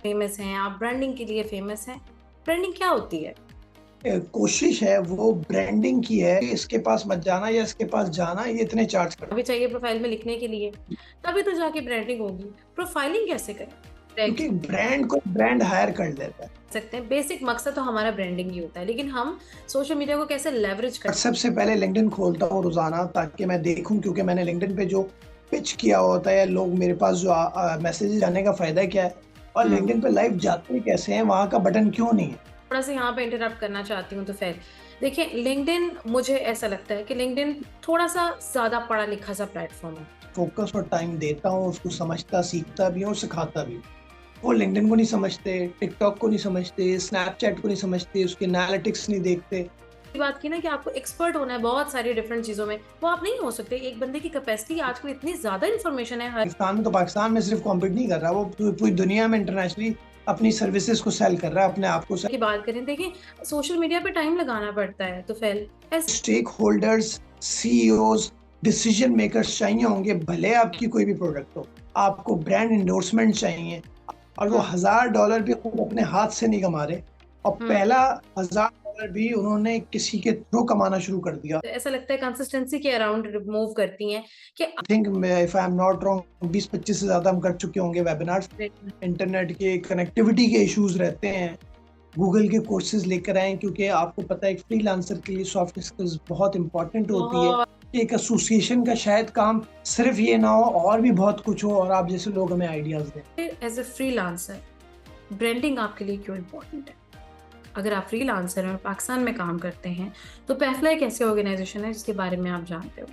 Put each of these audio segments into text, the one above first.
Famous हैं, आप branding के लिए फेमस हैं। ब्रांडिंग क्या होती है? कोशिश है वो ब्रांडिंग की है, इसके पास मत जाना या इसके पास जाना, ये इतने चार्ज कर, अभी चाहिए प्रोफाइल में लिखने के लिए, तभी तो जाके ब्रांडिंग होगी। प्रोफाइलिंग कैसे करें? क्योंकि ब्रांड को ब्रांड हायर कर लेता है। सकते हैं, बेसिक मकसद तो हमारा ब्रांडिंग ही होता है, लेकिन हम सोशल मीडिया को कैसे लेवरेज कर। और सबसे पहले लिंक्डइन खोलता हूँ रोजाना ताकि मैं देखूं, क्योंकि मैंने लिंक्डइन पे जो पिच किया होता है, लोग मेरे पास जो मैसेजेस आने का फायदा क्या है और लिंक्डइन पे लाइव जाते कैसे हैं, वहां का बटन क्यों नहीं है। थोड़ा सा यहाँ पे इंटरप्ट करना चाहती हूँ तो फिर देखिए, लिंक्डइन मुझे ऐसा लगता है कि लिंक्डइन थोड़ा सा ज्यादा पढ़ा लिखा सा प्लेटफॉर्म है। फोकस और टाइम देता हूँ, उसको समझता सीखता भी हूँ और सिखाता भी हूँ। वो लिंक्डइन को नहीं समझते, टिकटॉक को नहीं समझते, स्नैपचैट को नहीं समझते, उसके एनालिटिक्स नहीं देखते। बात की ना कि आपको एक्सपर्ट होना है बहुत सारी डिफरेंट चीजों में, वो आप नहीं हो सकते। एक बंदे की कैपेसिटी, आजकल इतनी ज्यादा इन्फॉर्मेशन है हर पाकिस्तान में तो पाकिस्तान में सिर्फ कॉम्पीट नहीं कर रहा, वो पूरी दुनिया में इंटरनेशनली अपनी सर्विसेज को सेल कर रहा है, अपने आप को की बात करें। देखिए, सोशल मीडिया पे टाइम लगाना पड़ता है, तो फिर stakeholders, CEOs, decision makers चाहिए होंगे, भले आपकी कोई भी प्रोडक्ट हो। आपको ब्रांड इंडोर्समेंट चाहिए और वो $1000 भी खुद अपने हाथ से नहीं कमा रहे, और पहला $1000 भी उन्होंने किसी के थ्रू कमाना शुरू कर दिया। तो ऐसा लगता है कंसिस्टेंसी के अराउंड मूव करती हैं कि I think, if I am not wrong, 20-25 से ज्यादा हम कर चुके होंगे वेबिनार्स। इंटरनेट के कनेक्टिविटी के इश्यूज रहते हैं, गूगल के कोर्सेज लेकर आए, क्योंकि आपको पता है एक फ्रीलांसर के लिए सॉफ्ट स्किल्स बहुत इंपॉर्टेंट होती है। एक एसोसिएशन का शायद काम सिर्फ ये ना हो, और भी बहुत कुछ हो, और आप जैसे लोग हमें आइडियाज दें। एज ए फ्रीलांसर ब्रांडिंग आपके लिए क्यों इम्पोर्टेंट है? अगर आप फ्रीलांसर हैं और पाकिस्तान में काम करते हैं, तो पैफला एक ऐसी ऑर्गेनाइजेशन है जिसके बारे में आप जानते हो।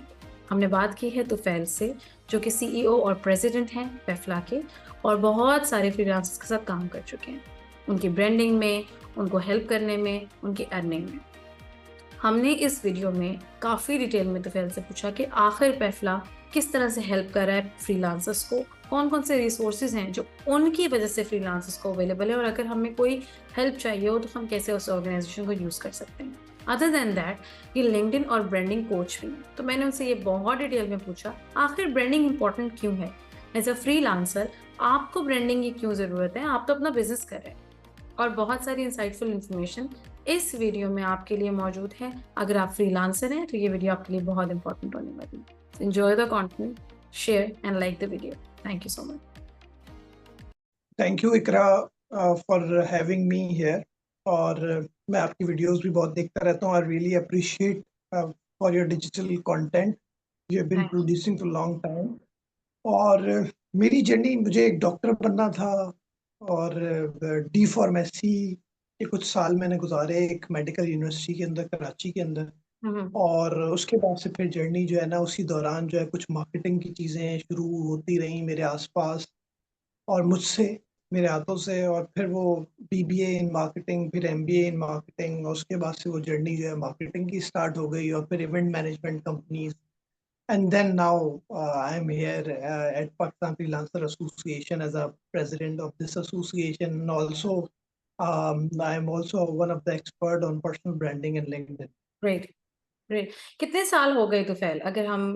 हमने बात की है तुफैल से, जो कि सीईओ और प्रेसिडेंट हैं पैफला के, और बहुत सारे फ्रीलांसर्स के साथ काम कर चुके हैं, उनकी ब्रांडिंग में, उनको हेल्प करने में, उनकी अर्निंग में। हमने इस वीडियो में काफ़ी डिटेल में तुफैल से पूछा कि आखिर पैफला किस तरह से हेल्प कर रहा है फ्रीलांसर्स को, कौन कौन से रिसोर्सेज हैं जो उनकी वजह से फ्रीलांसर्स को अवेलेबल है, और अगर हमें कोई हेल्प चाहिए हो तो हम कैसे उस ऑर्गेनाइजेशन को यूज़ कर सकते हैं। अदर देन दैट ये लिंक्डइन और ब्रांडिंग कोच भी हैं, तो मैंने उनसे ये बहुत डिटेल में पूछा आखिर ब्रांडिंग इंपॉर्टेंट क्यों है। एज अ फ्रीलांसर आपको ब्रांडिंग की क्यों ज़रूरत है, आप तो अपना बिजनेस कर रहे हैं। और बहुत सारी इंसाइटफुल इन्फॉर्मेशन इस वीडियो में आपके लिए मौजूद है। अगर आप फ्रीलांसर हैं तो ये वीडियो आपके लिए बहुत इंपॉर्टेंट होने वाली है। Enjoy the content, share and like the video. Thank you so much. Thank you Iqra for having me here. और मैं आपकी वीडियोस भी बहुत देखता रहता हूँ। I really appreciate for your digital content you have been producing for long time. और मेरी जर्नी, मुझे एक डॉक्टर बनना था, और डी फार्मेसी के कुछ साल मैंने गुजारे एक मेडिकल यूनिवर्सिटी के अंदर, कराची के अंदर। और उसके बाद से फिर जर्नी जो है ना, उसी दौरान जो है कुछ मार्केटिंग की चीज़ें शुरू होती रहीं मेरे आसपास और मुझसे, मेरे हाथों से। और फिर वो बीबीए इन मार्केटिंग, फिर एमबीए इन मार्केटिंग, और उसके बाद से वो जर्नी जो है मार्केटिंग की स्टार्ट हो गई, और फिर event management companies. And then now I'm here at Pakistan Freelancer Association as a president of this association. And also, I'm also one of the expert on personal branding and LinkedIn. Great, great. कितने साल हो गए तुफैल, अगर हम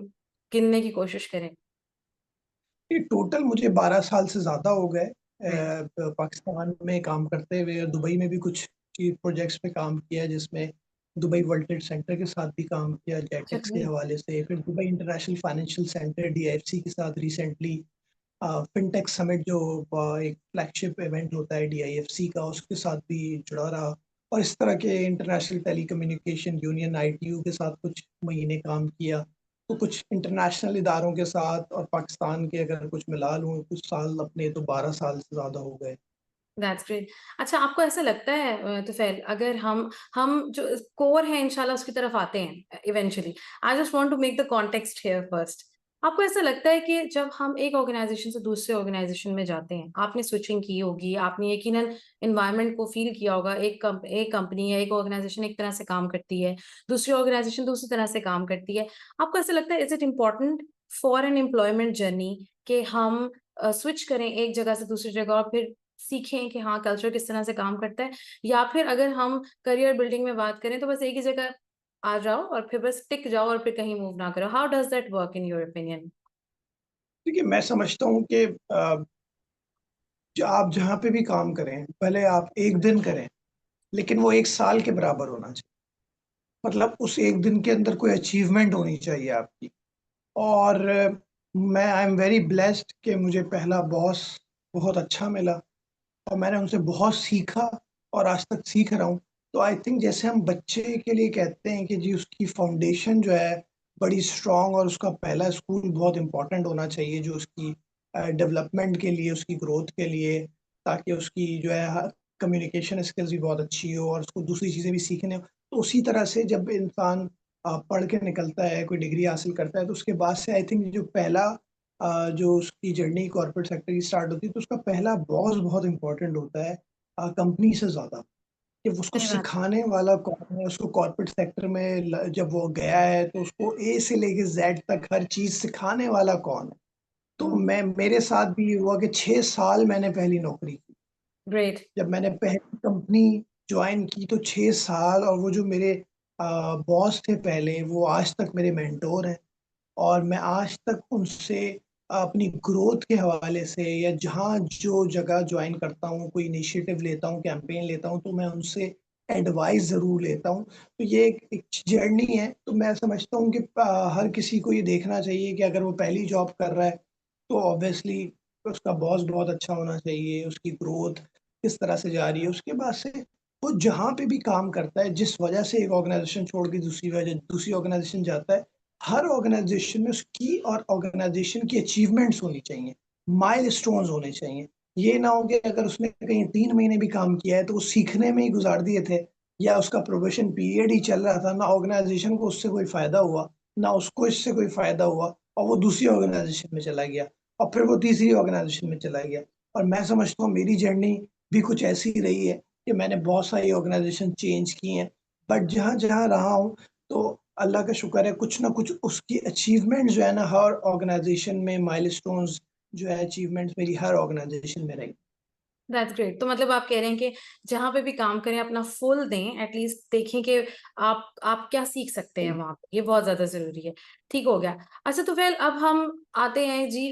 गिनने की कोशिश करें? ये टोटल मुझे 12 साल से ज़्यादा हो गए Great. पाकिस्तान में काम करते हुए, और दुबई में भी कुछ प्रोजेक्ट्स पे काम किया, जिसमें दुबई वर्ल्ड ट्रेड सेंटर के साथ भी काम किया जेटेक्स के हवाले से, फिर दुबई इंटरनेशनल फाइनेंशियल सेंटर डीआईएफसी के साथ रिसेंटली फिनटेक समिट, जो एक फ्लैगशिप इवेंट होता है डीआईएफसी का, उसके साथ भी जुड़ा रहा। और इस तरह के इंटरनेशनल टेलीकम्युनिकेशन यूनियन आईटीयू के साथ कुछ महीने काम किया। तो कुछ इंटरनेशनल इदारों के साथ और पाकिस्तान के अगर कुछ मिला लूँ कुछ साल अपने, तो 12 साल से ज़्यादा हो गए। That's great. अच्छा, आपको ऐसा लगता है तुफैल, अगर हम जो कोर है इंशाल्लाह उसकी तरफ आते हैं eventually, I just want to make the context here first. आपको ऐसा लगता है कि जब हम एक ऑर्गेनाइजेशन से दूसरे ऑर्गेनाइजेशन में जाते हैं, आपने स्विचिंग की होगी, आपने यकीनन एनवायरनमेंट को फील किया होगा, एक कंपनी या एक ऑर्गेनाइजेशन एक तरह से काम करती है, दूसरी ऑर्गेनाइजेशन दूसरी तरह से काम करती है। आपको ऐसा लगता है is it important for an employment journey कि हम स्विच करें एक जगह से दूसरी जगह और फिर सीखें कि हाँ कल्चर किस तरह से काम करता है, या फिर अगर हम करियर बिल्डिंग में बात करें तो बस एक ही जगह आ जाओ और फिर बस टिक जाओ और फिर कहीं मूव ना करो? How does that work in your opinion? देखिए, मैं समझता हूँ कि आप जहाँ पे भी काम करें, भले आप 1 दिन करें, लेकिन वो 1 साल के बराबर होना चाहिए। मतलब उस 1 दिन के अंदर कोई अचीवमेंट होनी चाहिए आपकी। और मैं आई एम वेरी ब्लेस्ड कि मुझे पहला बॉस बहुत अच्छा मिला और मैंने उनसे बहुत सीखा और आज तक सीख रहा हूँ। तो आई थिंक जैसे हम बच्चे के लिए कहते हैं कि जी उसकी फाउंडेशन जो है बड़ी स्ट्रॉन्ग और उसका पहला स्कूल बहुत इम्पोर्टेंट होना चाहिए जो उसकी डेवलपमेंट के लिए, उसकी ग्रोथ के लिए, ताकि उसकी जो है कम्युनिकेशन स्किल्स भी बहुत अच्छी हो और उसको दूसरी चीज़ें भी सीखने हो। तो उसी तरह से जब इंसान पढ़ के निकलता है, कोई डिग्री हासिल करता है, तो उसके बाद से आई थिंक जो पहला जो उसकी जर्नी कॉर्पोरेट सेक्टर की स्टार्ट होती है, तो उसका पहला बॉस बहुत इम्पोर्टेंट होता है कंपनी से ज़्यादा। कि उसको सही बात। सिखाने वाला कौन है, उसको कॉर्पोरेट सेक्टर में जब वो गया है, तो उसको ए से लेके ज़ेड तक हर चीज़ सिखाने वाला कौन है। तो हम्म। मेरे साथ भी ये हुआ कि 6 साल मैंने पहली नौकरी की। ग्रेट। जब मैंने पहली कंपनी जॉइन की तो 6 साल, और वो जो मेरे बॉस थे पहले, वो आज तक मेरे मेंटोर हैं। और मैं आज तक उनसे अपनी ग्रोथ के हवाले से या जहाँ जो जगह जॉइन करता हूँ, कोई इनिशिएटिव लेता हूँ, कैंपेन लेता हूँ, तो मैं उनसे एडवाइस ज़रूर लेता हूँ। तो ये एक जर्नी है, तो मैं समझता हूँ कि हर किसी को ये देखना चाहिए कि अगर वो पहली जॉब कर रहा है, तो ऑब्वियसली उसका बॉस बहुत अच्छा होना चाहिए, उसकी ग्रोथ किस तरह से जा रही है। उसके बाद से वो जहाँ पे भी काम करता है, जिस वजह से एक ऑर्गेनाइज़ेशन छोड़ के दूसरी ऑर्गेनाइज़ेशन जाता है, हर ऑर्गेनाइजेशन में उसकी और ऑर्गेनाइजेशन की अचीवमेंट्स होनी चाहिए, माइलस्टोन्स होने चाहिए। ये ना हो कि अगर उसने कहीं 3 महीने भी काम किया है, तो वो सीखने में ही गुज़ार दिए थे या उसका प्रोबेशन पीरियड ही चल रहा था, ना ऑर्गेनाइजेशन को उससे कोई फ़ायदा हुआ, ना उसको इससे कोई फ़ायदा हुआ, और वो दूसरी ऑर्गेनाइजेशन में चला गया और फिर वो तीसरी ऑर्गेनाइजेशन में चला गया। और मैं समझता हूँ मेरी जर्नी भी कुछ ऐसी ही रही है कि मैंने बहुत सारी ऑर्गेनाइजेशन चेंज की हैं, बट जहाँ-जहाँ रहा हूँ, तो अल्लाह का शुक्र है कुछ ना कुछ उसकी अचीवमेंट जो है ना, हर ऑर्गेनाइजेशन में माइलस्टोन्स जो है, अचीवमेंट्स मेरी हर ऑर्गेनाइजेशन में रही। That's great. तो मतलब आप कह रहे हैं कि जहाँ पे भी काम करें अपना फुल दें, एटलीस्ट देखें कि आप क्या सीख सकते हैं वहाँ पे, ये बहुत ज़्यादा ज़रूरी है। ठीक हो गया। अच्छा, तो फिर अब हम आते हैं जी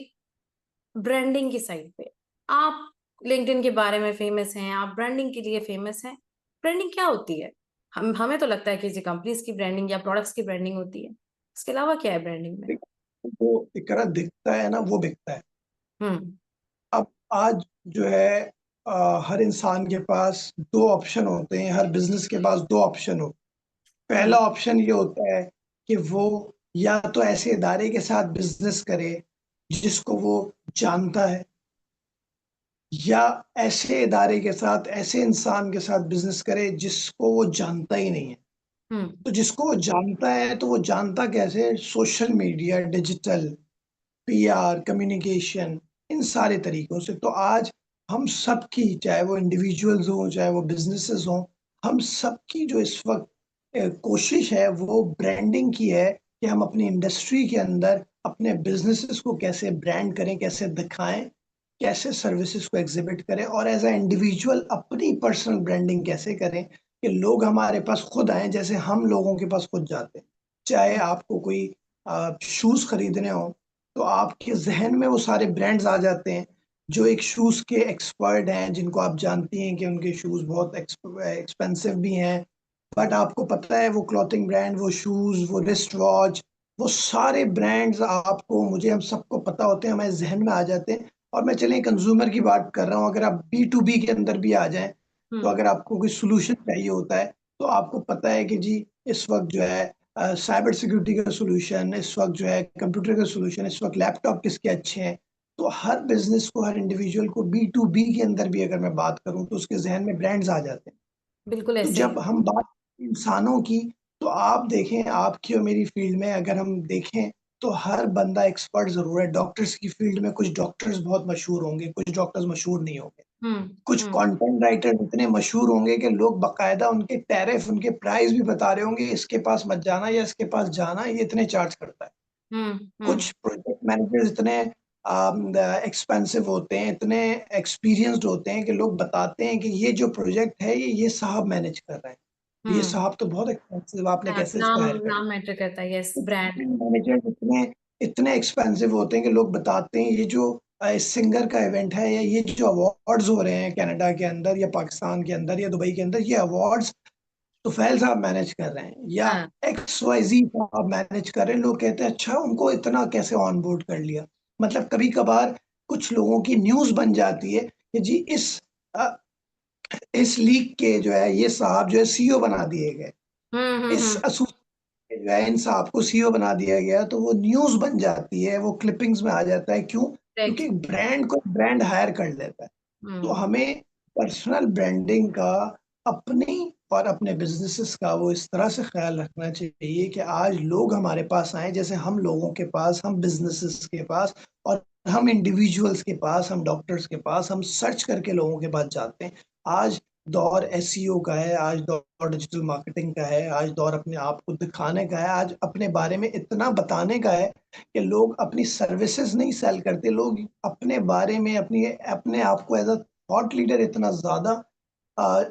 ब्रांडिंग की साइड पे। आप लिंक्डइन के बारे में फेमस हैं, आप ब्रांडिंग के लिए फेमस हैं। ब्रांडिंग क्या होती है? हमें तो लगता है कि जी कंपनीज की ब्रांडिंग या प्रोडक्ट्स की ब्रांडिंग होती है। इसके अलावा क्या है ब्रांडिंग में? वो इकरा दिखता है ना, वो बिकता है। हुँ, अब आज जो है हर इंसान के पास 2 ऑप्शन होते हैं, हर बिज़नेस के पास 2 ऑप्शन हो। हुँ, पहला ऑप्शन ये होता है कि वो या तो ऐसे इदारे के साथ बिज़नेस करे, जिसको वो जानता है, या ऐसे इदारे के साथ, ऐसे इंसान के साथ बिज़नेस करे जिसको वो जानता ही नहीं है। हुँ, तो जिसको वो जानता है, तो वो जानता कैसे? Social media, digital, PR, communication, इन सारे तरीकों से। तो आज हम सबकी, चाहे वो इंडिविजुअल्स हों, चाहे वो बिज़नेसेस हों, हम सबकी जो इस वक़्त कोशिश है, वो ब्रांडिंग की है कि हम अपनी इंडस्ट्री के अंदर अपने बिज़नेसेस को कैसे ब्रांड करें, कैसे दिखाएँ, कैसे सर्विसेज़ को एग्ज़िबिट करें, और एज़ अ इंडिविजुअल अपनी पर्सनल ब्रांडिंग कैसे करें कि लोग हमारे पास खुद आएँ, जैसे हम लोगों के पास खुद जाते हैं। चाहे आपको कोई शूज़ खरीदने हों, तो आपके ज़हन में वो सारे ब्रांड्स आ जाते हैं, जो एक शूज़ के एक्सपर्ट हैं, जिनको आप जानती हैं कि उनके शूज़ बहुत एक्सपेंसिव भी हैं। बट आपको पता है वो क्लॉथिंग ब्रांड, वो शूज़, वो रिस्ट वॉच, वो सारे ब्रांड्स आपको, मुझे, हम सबको पता होते हैं, हमारे ज़हन में आ जाते हैं। और मैं चलिए कंज़्यूमर की बात कर रहा हूँ, अगर आप बी टू बी के अंदर भी आ जाएँ, हुँ, तो अगर आपको कोई सॉल्यूशन चाहिए होता है, तो आपको पता है कि जी इस वक़्त जो है साइबर सिक्योरिटी का सॉल्यूशन, इस वक़्त जो है कंप्यूटर का सॉल्यूशन, इस वक़्त लैपटॉप किसके अच्छे हैं। तो हर बिज़नेस को, हर इंडिविजुअल को बी टू बी के अंदर भी अगर मैं बात करूँ, तो उसके ज़हन में ब्रांड्स आ जाते हैं। बिल्कुल तो ऐसे ही जब है। हम बात इंसानों की, तो आप देखें, आपकी और मेरी फ़ील्ड में अगर हम देखें, तो हर बंदा एक्सपर्ट ज़रूर है। डॉक्टर्स की फ़ील्ड में कुछ डॉक्टर्स बहुत मशहूर होंगे, कुछ डॉक्टर्स मशहूर नहीं होंगे। हुँ, कुछ हुँ, कंटेंट राइटर इतने मशहूर होंगे कि लोग बाकायदा उनके टैरिफ, उनके प्राइस भी बता रहे होंगे, इसके पास मत जाना या इसके पास जाना, ये इतने चार्ज करता है। हुँ, कुछ हुँ, प्रोजेक्ट मैनेजर्स इतने एक्सपेंसिव होते हैं, इतने एक्सपीरियंस्ड होते हैं कि लोग बताते हैं कि ये जो प्रोजेक्ट है, ये साहब मैनेज कर रहे हैं। ये हुँ। साहब तो बहुत एक्सपेंसिव, आपने कैसे इसको नाम हायर कर नाम लिया? मैटर करता है, यस, कुछ ब्रांड। मैनेजर्स इतने इतने एक्सपेंसिव होते हैं कि लोग बताते हैं, ये जो इस सिंगर का इवेंट है, या ये जो अवार्ड्स हो रहे हैं कनाडा के अंदर या पाकिस्तान के अंदर या दुबई के अंदर, ये अवार्ड्स तुफैल साहब मैनेज कर रहे हैं या हाँ। XYZ साहब मैनेज कर रहे हैं। लोग कहते हैं अच्छा उनको इतना कैसे ऑन बोर्ड कर लिया। मतलब कभी कभार कुछ लोगों की न्यूज बन जाती है कि जी इस लीग के जो है ये साहब जो है CEO बना दिए गए, इस हम्म। एसोसिएशन जो है इन साहब को CEO बना दिया गया, तो वो न्यूज बन जाती है, वो क्लिपिंग्स में आ जाता है। क्यों? करेक्ट। क्योंकि ब्रांड को ब्रांड हायर कर लेता है। तो हम्म। हमें पर्सनल ब्रांडिंग का अपनी और अपने बिजनेसेस का वो इस तरह से ख्याल रखना चाहिए कि आज लोग हमारे पास आए, जैसे हम लोगों के पास, हम बिजनेसेस के पास और हम इंडिविजुअल्स के पास, हम डॉक्टर्स के पास, हम सर्च करके लोगों के पास जाते हैं। आज दौर SEO का है, आज दौर डिजिटल मार्केटिंग का है, आज दौर अपने आप को दिखाने का है, आज अपने बारे में इतना बताने का है कि लोग अपनी सर्विसेज नहीं सेल करते, लोग अपने बारे में अपने आप को एज अ थॉट लीडर इतना ज्यादा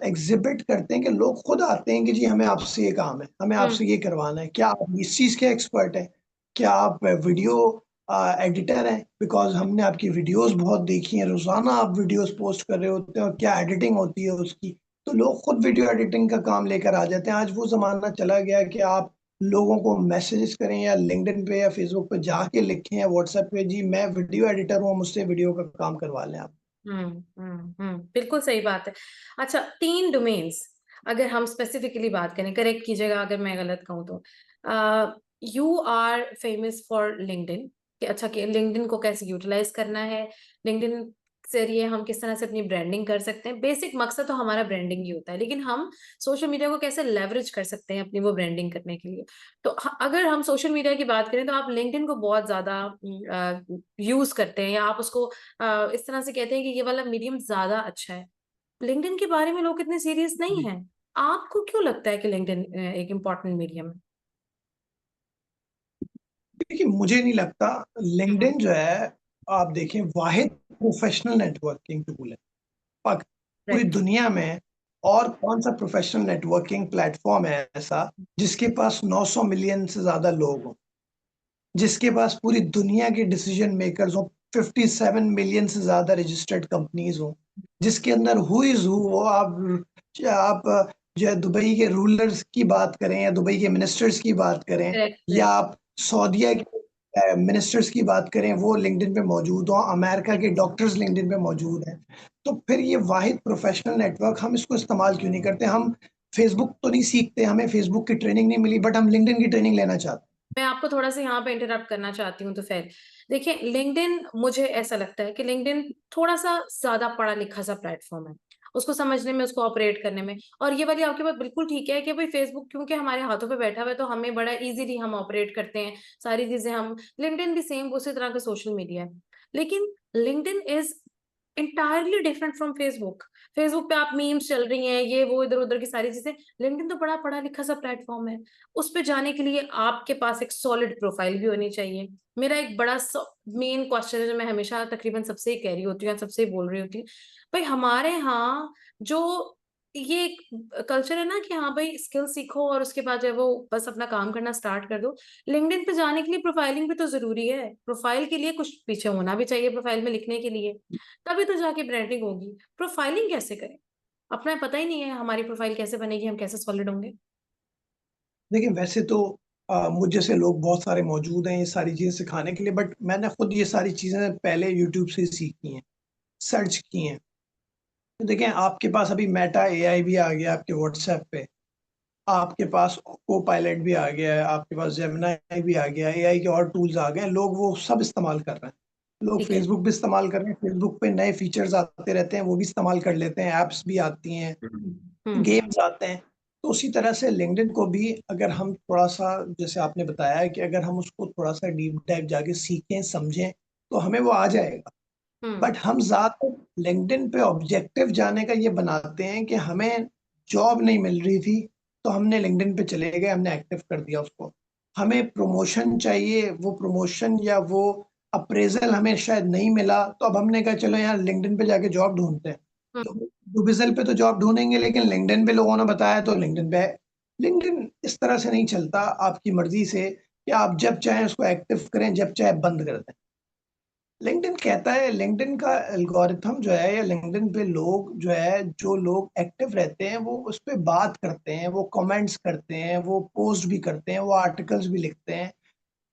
एग्जिबिट करते हैं कि लोग खुद आते हैं कि जी हमें आपसे ये काम है, हमें हम्म। आपसे ये करवाना है, क्या आप इस चीज के एक्सपर्ट हैं, क्या आप वीडियो एडिटर हैं, बिकॉज हमने आपकी वीडियोस बहुत देखी हैं, रोजाना आप वीडियोस पोस्ट कर रहे होते हैं और क्या एडिटिंग होती है उसकी। तो लोग खुद वीडियो एडिटिंग का काम लेकर आ जाते हैं। आज वो जमाना चला गया कि आप लोगों को मैसेजेस करें या लिंक्डइन पे या फेसबुक पे जाके लिखें या व्हाट्सएप पे, जी मैं वीडियो एडिटर हूँ, मुझसे वीडियो का काम करवा लें आप। बिल्कुल सही बात है। अच्छा, 3 डोमेन्स अगर हम स्पेसिफिकली बात करें, करेक्ट कीजिएगा अगर मैं गलत कहूँ तो। You are famous for LinkedIn, कि अच्छा कि लिंक्डइन को कैसे यूटिलाइज करना है, लिंक्डइन के जरिए हम किस तरह से अपनी ब्रांडिंग कर सकते हैं। बेसिक मकसद तो हमारा ब्रांडिंग ही होता है, लेकिन हम सोशल मीडिया को कैसे लेवरेज कर सकते हैं अपनी वो ब्रांडिंग करने के लिए। तो अगर हम सोशल मीडिया की बात करें तो आप लिंक्डइन को बहुत ज्यादा यूज करते हैं, या आप उसको इस तरह से कहते हैं कि ये वाला मीडियम ज्यादा अच्छा है। लिंक्डइन के बारे में लोग इतने सीरियस नहीं जी। हैं। आपको क्यों लगता है कि लिंक्डइन एक इम्पॉर्टेंट मीडियम है? देखिए मुझे नहीं लगता। हम्म। लिंक्डइन जो है, आप देखें, वाहिद प्रोफेशनल नेटवर्किंग टूल है। पाक- पूरी राइट। दुनिया में और कौन सा प्रोफेशनल नेटवर्किंग प्लेटफॉर्म है ऐसा जिसके पास 900 मिलियन से ज्यादा लोग हों, जिसके पास पूरी दुनिया के डिसीजन मेकर्स हों, 57 मिलियन से ज्यादा रजिस्टर्ड कंपनीज हों, जिसके अंदर हु इज हु हो। आप जो है दुबई के रूलर्स की बात करें या दुबई के मिनिस्टर्स की बात करें, करेक्ट। या आप सऊदीया के मिनिस्टर्स की बात करें, वो लिंक्डइन पे मौजूद हो, अमेरिका के डॉक्टर्स लिंक्डइन पे मौजूद हैं। तो फिर ये वाहिद प्रोफेशनल नेटवर्क, हम इसको इस्तेमाल क्यों नहीं करते? हम फेसबुक तो नहीं सीखते, हमें फेसबुक की ट्रेनिंग नहीं मिली, बट हम लिंक्डइन की ट्रेनिंग लेना चाहते हैं। मैं आपको थोड़ा सा यहाँ पे इंटरप्ट करना चाहती हूँ। तो फिर देखिए, लिंक्डइन, मुझे ऐसा लगता है कि लिंक्डइन थोड़ा सा ज्यादा पढ़ा लिखा सा प्लेटफॉर्म है, उसको समझने में, उसको ऑपरेट करने में। और ये वाली आपकी बात बिल्कुल ठीक है कि भाई फेसबुक क्योंकि हमारे हाथों पे बैठा हुआ है तो हमें बड़ा इजीली हम ऑपरेट करते हैं सारी चीजें। हम लिंक्डइन भी सेम उसी तरह का सोशल मीडिया है, लेकिन LinkedIn is entirely different from Facebook. Facebook पे आप मीम्स चल रही हैं, ये वो इधर उधर की सारी चीजें। लिंक्डइन तो बड़ा पढ़ा लिखा सा प्लेटफॉर्म है। उस पे जाने के लिए आपके पास एक सॉलिड प्रोफाइल भी होनी चाहिए। मेरा एक बड़ा मेन क्वेश्चन है जो मैं हमेशा तकरीबन सबसे ही कह रही होती हूँ, सबसे ही बोल रही होती हूँ, भाई हमारे यहाँ जो ये कल्चर है ना कि हाँ भाई स्किल सीखो और उसके बाद जो है वो बस अपना काम करना स्टार्ट कर दो। लिंक्डइन पे जाने के लिए प्रोफाइलिंग भी तो जरूरी है, प्रोफाइल के लिए कुछ पीछे होना भी चाहिए प्रोफाइल में लिखने के लिए, तभी तो जाके ब्रांडिंग होगी। प्रोफाइलिंग कैसे करें? अपना पता ही नहीं है हमारी प्रोफाइल कैसे बनेगी, हम कैसे सॉलिड होंगे। देखिए वैसे तो मुझ जैसे लोग बहुत सारे मौजूद हैं ये सारी चीजें सिखाने के लिए, बट मैंने खुद ये सारी चीजें पहले यूट्यूब से सीखी हैं, सर्च की हैं। तो देखें, आपके पास अभी मेटा AI भी आ गया आपके व्हाट्सएप पे, आपके पास को पायलट भी आ गया है, आपके पास जेमिनाई भी आ गया है, AI के और टूल्स आ गए हैं, लोग वो सब इस्तेमाल कर रहे हैं। लोग ठीक है। फेसबुक भी इस्तेमाल कर रहे हैं, फेसबुक पे नए फीचर्स आते रहते हैं, वो भी इस्तेमाल कर लेते हैं, ऐप्स भी आती हैं, हम्म। गेम्स आते हैं। तो उसी तरह से लिंक्डइन को भी अगर हम थोड़ा सा, जैसे आपने बताया कि अगर हम उसको थोड़ा सा डीप डाइव जाके सीखें समझें तो हमें वो आ जाएगा। हम्म। बट हम ज्यादातर लिंक्डइन पे ऑब्जेक्टिव जाने का ये बनाते हैं कि हमें जॉब नहीं मिल रही थी तो हमने लिंक्डइन पे चले गए, हमने एक्टिव कर दिया उसको। हमें प्रमोशन चाहिए, वो प्रमोशन या वो अप्रेजल हमें शायद नहीं मिला, तो अब हमने कहा चलो यार लिंक्डइन पे जाके जॉब ढूंढते हैं। हम्म। तो डुबिजल पे तो जॉब ढूंढेंगे, लेकिन लिंक्डइन पे लोगों ने बताया तो लिंक्डइन पे। लिंक्डइन इस तरह से नहीं चलता आपकी मर्जी से कि आप जब चाहें उसको एक्टिव करें, जब चाहे बंद कर दें। लिंक्डइन कहता है, लिंक्डइन का एल्गोरिथम जो है या लिंक्डइन पे लोग जो है, जो लोग एक्टिव रहते हैं वो उस पे बात करते हैं, वो कमेंट्स करते हैं, वो पोस्ट भी करते हैं, वो आर्टिकल्स भी लिखते हैं,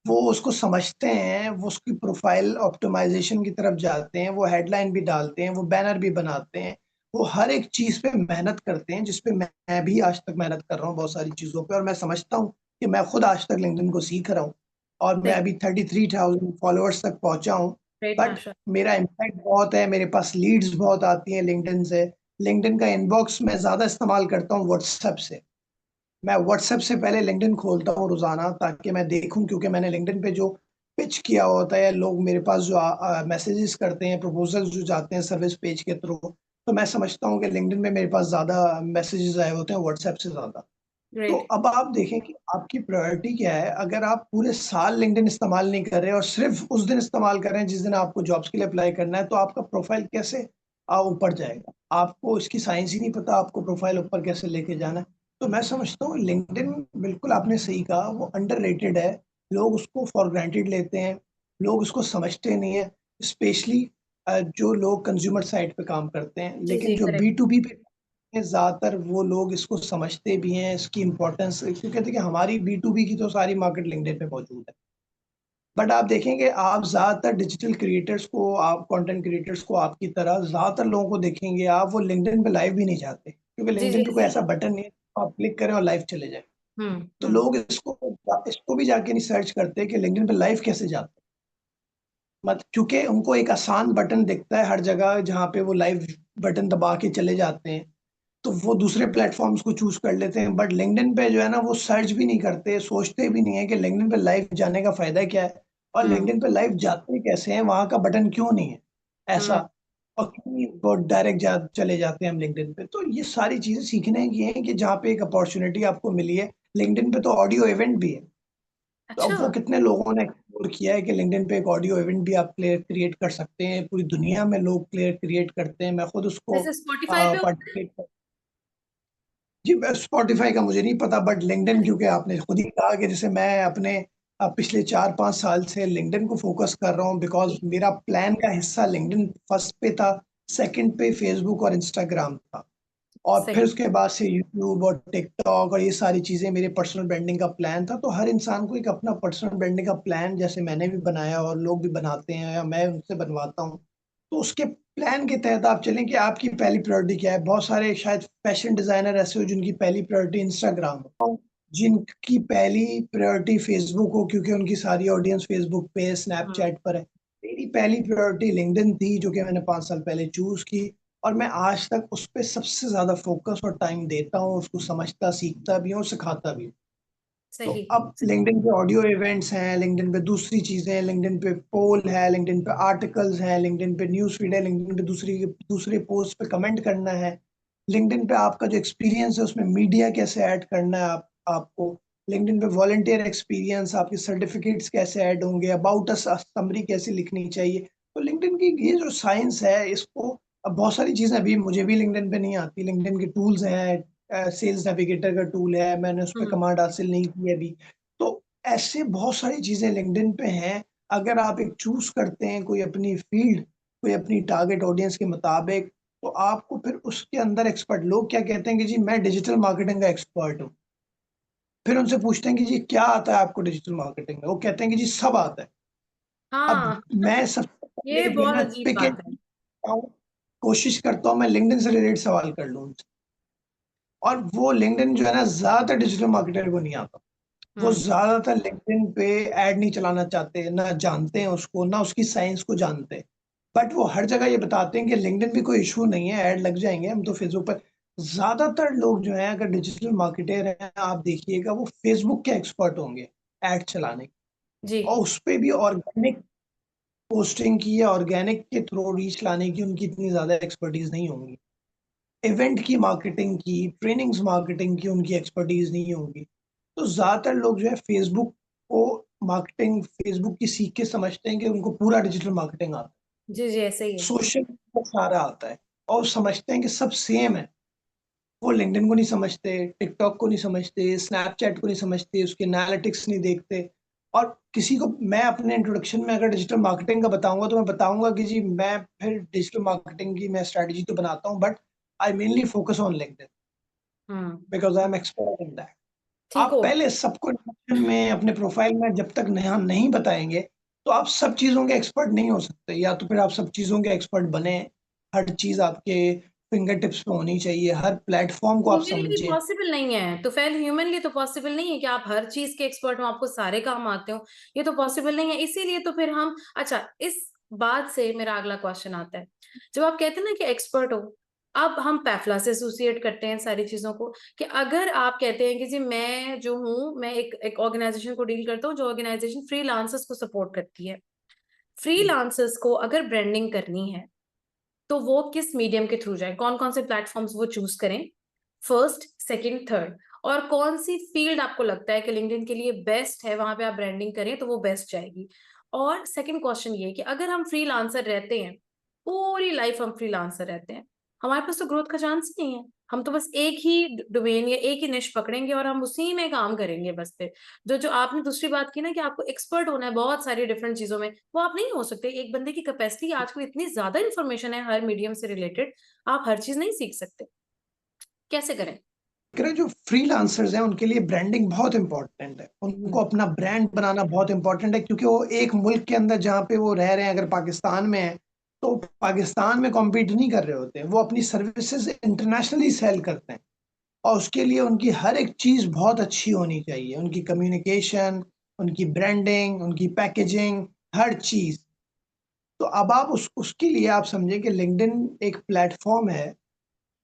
वो उसको समझते हैं, वो उसकी प्रोफाइल ऑप्टिमाइजेशन की तरफ जाते हैं, वो हेडलाइन भी डालते हैं, वो बैनर भी बनाते हैं, वो हर एक चीज़ पे मेहनत करते हैं, जिस पे मैं भी आज तक मेहनत कर रहा हूँ बहुत सारी चीज़ों पे, और मैं समझता हूँ कि मैं खुद आज तक लिंक्डइन को सीख रहा हूँ और मैं सही। अभी 33,000 फॉलोअर्स तक पहुँचा हूँ। ग्रेट, बट माशा। मेरा इम्पैक्ट बहुत है, मेरे पास लीड्स बहुत आती हैं लिंक्डइन से। लिंक्डइन का इनबॉक्स मैं ज़्यादा इस्तेमाल करता हूँ व्हाट्सएप से। मैं व्हाट्सएप से पहले लिंक्डइन खोलता हूँ रोज़ाना, ताकि मैं देखूँ, क्योंकि मैंने लिंक्डइन पे जो पिच किया होता है, लोग मेरे पास जो मैसेजेस करते हैं, प्रपोज़ल्स जो जाते हैं सर्विस पेज के थ्रू, तो मैं समझता हूँ कि लिंक्डइन में मेरे पास ज़्यादा मैसेजेस आए होते हैं व्हाट्सएप से ज़्यादा। तो ग्रेट। अब आप देखें कि आपकी प्रायोरिटी क्या है। अगर आप पूरे साल लिंक्डइन इस्तेमाल नहीं कर रहे और सिर्फ़ उस दिन इस्तेमाल कर रहे हैं जिस दिन आपको जॉब्स के लिए अप्लाई करना है, तो आपका प्रोफ़ाइल कैसे ऊपर जाएगा? आपको इसकी साइंस ही नहीं पता, आपको प्रोफ़ाइल ऊपर कैसे लेके जाना है। तो मैं समझता हूँ लिंक्डइन, बिल्कुल आपने सही कहा, वो अंडररेटेड है। लोग उसको फॉर ग्रांटेड लेते हैं, लोग उसको समझते नहीं हैं, स्पेशली जो लोग कंज़्यूमर साइड पे काम करते हैं। जी, लेकिन जी, जो करेक्ट। बी टू बी पे ज़्यादातर वो लोग इसको समझते भी हैं, इसकी इम्पोर्टेंस, क्योंकि देखिए हमारी बी टू बी की तो सारी मार्केट लिंक्डइन पे मौजूद है। बट आप देखेंगे, आप ज़्यादातर डिजिटल क्रिएटर्स को, आप कंटेंट क्रिएटर्स को आपकी तरह ज़्यादातर लोगों को देखेंगे आप, वो लिंक्डइन पे लाइव भी नहीं जाते, क्योंकि जी, जी, लिंक्डइन पे कोई सही। ऐसा बटन नहीं है, आप क्लिक करें और लाइव चले जाएँ। हुँ, तो हुँ। लोग इसको भी जाके नहीं सर्च करते कि लिंक्डइन पे लाइव कैसे जाते हैं। मत क्योंकि उनको एक आसान बटन दिखता है हर जगह, जहाँ पे वो लाइव बटन दबा के चले जाते हैं। तो वो दूसरे प्लेटफ़ॉर्म्स को चूज़ कर लेते हैं, बट लिंक्डइन पे जो है ना, वो सर्च भी नहीं करते, सोचते भी नहीं है कि लिंक्डइन पे लाइव जाने का फ़ायदा क्या है और हुँ, लिंक्डइन पे लाइव जाते कैसे हैं, वहाँ का बटन क्यों नहीं है, ऐसा, हुँ। और क्यों नहीं वो डायरेक्ट चले जाते हैं हम लिंक्डइन पे। तो ये सारी चीज़ें सीखने की हैं कि जहाँ पे एक अपॉर्च्युनिटी आपको मिली है, लिंक्डइन पे तो ऑडियो इवेंट भी है। तो अच्छा, अब वो कितने लोगों ने एक्सप्लोर किया है कि लिंक्डइन पे एक ऑडियो इवेंट भी आप क्रिएट कर सकते हैं, पूरी दुनिया में लोग क्रिएट करते हैं, मैं खुद उसको जैसे स्पॉटिफ़ाई पे होता है? पार्टिसिपेट। जी, स्पॉटिफ़ाई का मुझे नहीं पता, बट लिंक्डइन, अच्छा, क्योंकि आपने खुद ही कहा कि जैसे मैं अपने पिछले 4-5 साल से लिंक्डइन को फ़ोकस कर रहा हूँ, बिकॉज़ जी, मेरा प्लान का हिस्सा लिंक्डइन फर्स्ट पे था, सेकंड पे फ़ेसबुक और इंस्टाग्राम था। और फिर सही। उसके बाद से यूट्यूब और टिकटॉक और ये सारी चीज़ें मेरे पर्सनल ब्रांडिंग का प्लान था। तो हर इंसान को एक अपना पर्सनल ब्रांडिंग का प्लान, जैसे मैंने भी बनाया और लोग भी बनाते हैं या मैं उनसे बनवाता हूँ। तो उसके प्लान के तहत आप चलें कि आपकी पहली प्रायोरिटी क्या है। बहुत सारे शायद फैशन डिज़ाइनर ऐसे हो जिनकी पहली प्रायोरिटी इंस्टाग्राम हो, जिनकी पहली प्रायोरिटी फ़ेसबुक हो, क्योंकि उनकी सारी ऑडियंस फ़ेसबुक पे है, हुँ, स्नैपचैट पर है। मेरी पहली प्रायोरिटी लिंक्डइन थी, जो कि मैंने 5 साल पहले चूज़ की। और मैं आज तक उस पे सबसे ज़्यादा फ़ोकस और टाइम देता हूँ, उसको समझता, सीखता भी हूँ, सिखाता भी हूँ। तो सही, अब सही। लिंक्डइन पे ऑडियो इवेंट्स हैं, लिंक्डइन पे दूसरी चीज़ें हैं, लिंक्डइन पे पोल है, लिंक्डइन पे आर्टिकल्स हैं, लिंक्डइन पे न्यूज़ फीड है, लिंक्डइन पे दूसरे पोस्ट पे कमेंट करना है। लिंक्डइन पे आपका जो एक्सपीरियंस है, उसमें मीडिया कैसे ऐड करना है आपको। लिंक्डइन पे वॉलंटियर एक्सपीरियंस, आपके सर्टिफ़िकेट्स कैसे ऐड होंगे, अबाउट अस समरी कैसे लिखनी चाहिए। तो लिंक्डइन की ये जो साइंस है, इसको अब बहुत सारी चीज़ें अभी मुझे भी लिंक्डइन पे नहीं आती। लिंक्डइन के टूल्स हैं, सेल्स नेविगेटर का टूल है, मैंने उस पे हुँ, कमांड हासिल नहीं की है अभी। तो ऐसे बहुत सारी चीज़ें लिंक्डइन पे हैं, अगर आप एक चूज़ करते हैं कोई अपनी फ़ील्ड, कोई अपनी टारगेट ऑडियंस के मुताबिक, तो आपको फिर उसके अंदर एक्सपर्ट, लोग क्या कहते हैं कि जी मैं डिजिटल मार्केटिंग का एक्सपर्ट हूँ। फिर उनसे पूछते हैं कि जी क्या आता है आपको डिजिटल मार्केटिंग में? वो कहते हैं कि जी सब आता है। अब हाँ, मैं सबसे ये पहले जो है बहुत ना अजीब पिक बात एंड है। हूँ, कोशिश करता हूँ मैं लिंक्डइन से रिलेटेड सवाल कर लूँ उनसे। और वो लिंक्डइन जो है ना, ज़्यादातर डिजिटल मार्केटर को नहीं आता। वो हुँ, ज़्यादातर लिंक्डइन पे ऐड नहीं चलाना चाहते, ना जानते हैं उसको, ना उसकी साइंस को जानते हैं। बट वो हर जगह ये बताते हैं कि लिंक्डइन भी कोई इश्यू नहीं है, ऐड लग जाएँगे, हम तो फेसबुक पर। ज़्यादातर लोग जो हैं, अगर डिजिटल मार्केटर हैं, आप देखिएगा वो फेसबुक के एक्सपर्ट होंगे, ऐड चलाने के। जी, और उसपे भी ऑर्गेनिक पोस्टिंग की या ऑर्गेनिक के थ्रू रीच लाने की उनकी इतनी ज़्यादा एक्सपर्टीज़ नहीं होंगी। इवेंट की मार्केटिंग की, ट्रेनिंग्स मार्केटिंग की उनकी एक्सपर्टीज़ नहीं होगी। तो ज़्यादातर लोग जो है फ़ेसबुक को मार्केटिंग, फ़ेसबुक की सीख के समझते हैं कि उनको पूरा डिजिटल मार्केटिंग आता जी, जी, ऐसा ही है। है। सोशल मीडिया सारा आता है और समझते हैं कि सब सेम है। वो लिंक्डइन को नहीं समझते, टिकटॉक को नहीं समझते, स्नैपचैट को नहीं समझते, उसके एनालिटिक्स नहीं देखते। और किसी को मैं अपने इंट्रोडक्शन में अगर डिजिटल मार्केटिंग का बताऊंगा तो मैं बताऊंगा कि जी मैं फिर डिजिटल मार्केटिंग की मैं स्ट्रेटजी तो बनाता हूँ, but I mainly focus on LinkedIn hmm. Because I am expert in that. ठीक आप हो। पहले सबको इंट्रोडक्शन में अपने प्रोफाइल में जब तक यहाँ नहीं बताएंगे तो आप सब चीजों के एक्सपर्ट नहीं हो सकते, या तो फिर आप सब चीजों के एक्सपर्ट बने, हर चीज आपके फिंगर टिप्स पे होनी चाहिए, हर प्लेटफॉर्म को आप ह्यूमनली समझें। पॉसिबल नहीं है, तो फिर ह्यूमनली तो पॉसिबल नहीं है कि आप हर चीज के एक्सपर्ट हो, आपको सारे काम आते हो। ये तो पॉसिबल नहीं है, इसीलिए तो फिर हम, अच्छा, इस बात से मेरा अगला क्वेश्चन आता है। जब आप कहते हैं ना कि एक्सपर्ट हो, अब हम पैफला से एसोसिएट करते हैं सारी चीजों को, कि अगर आप कहते हैं कि जी मैं जो हूँ, मैं एक ऑर्गेनाइजेशन को डील करता हूँ, जो ऑर्गेनाइजेशन फ्रीलांसर्स को सपोर्ट करती है। फ्रीलांसर्स को अगर ब्रांडिंग करनी है तो वो किस मीडियम के थ्रू जाए, कौन कौन से प्लेटफॉर्म्स वो चूज करें, फर्स्ट, सेकंड, थर्ड, और कौन सी फील्ड आपको लगता है कि लिंक्डइन के लिए बेस्ट है, वहां पे आप ब्रांडिंग करें तो वो बेस्ट जाएगी। और सेकंड क्वेश्चन ये कि अगर हम फ्रीलांसर रहते हैं, पूरी लाइफ हम फ्रीलांसर रहते हैं, हमारे पास तो ग्रोथ का चांस ही नहीं है, हम तो बस एक ही डोमेन या एक ही निश पकड़ेंगे और हम उसी में काम करेंगे बस। फिर जो जो आपने दूसरी बात की ना कि आपको एक्सपर्ट होना है बहुत सारी डिफरेंट चीजों में, वो आप नहीं हो सकते। एक बंदे की कैपेसिटी, आजकल इतनी ज्यादा इंफॉर्मेशन है हर मीडियम से रिलेटेड, आप हर चीज नहीं सीख सकते। कैसे करें? जो फ्रीलांसर्स हैं उनके लिए ब्रांडिंग बहुत इंपॉर्टेंट है, उनको अपना ब्रांड बनाना बहुत इंपॉर्टेंट है, क्योंकि वो एक मुल्क के अंदर जहाँ पे वो रह रहे हैं, अगर पाकिस्तान में है तो पाकिस्तान में कॉम्पीट नहीं कर रहे होते, वो अपनी सर्विसेज इंटरनेशनली सेल करते हैं, और उसके लिए उनकी हर एक चीज बहुत अच्छी होनी चाहिए, उनकी कम्युनिकेशन, उनकी ब्रांडिंग, उनकी पैकेजिंग, हर चीज। तो अब आप उसके लिए आप समझे कि लिंक्डइन एक प्लेटफॉर्म है,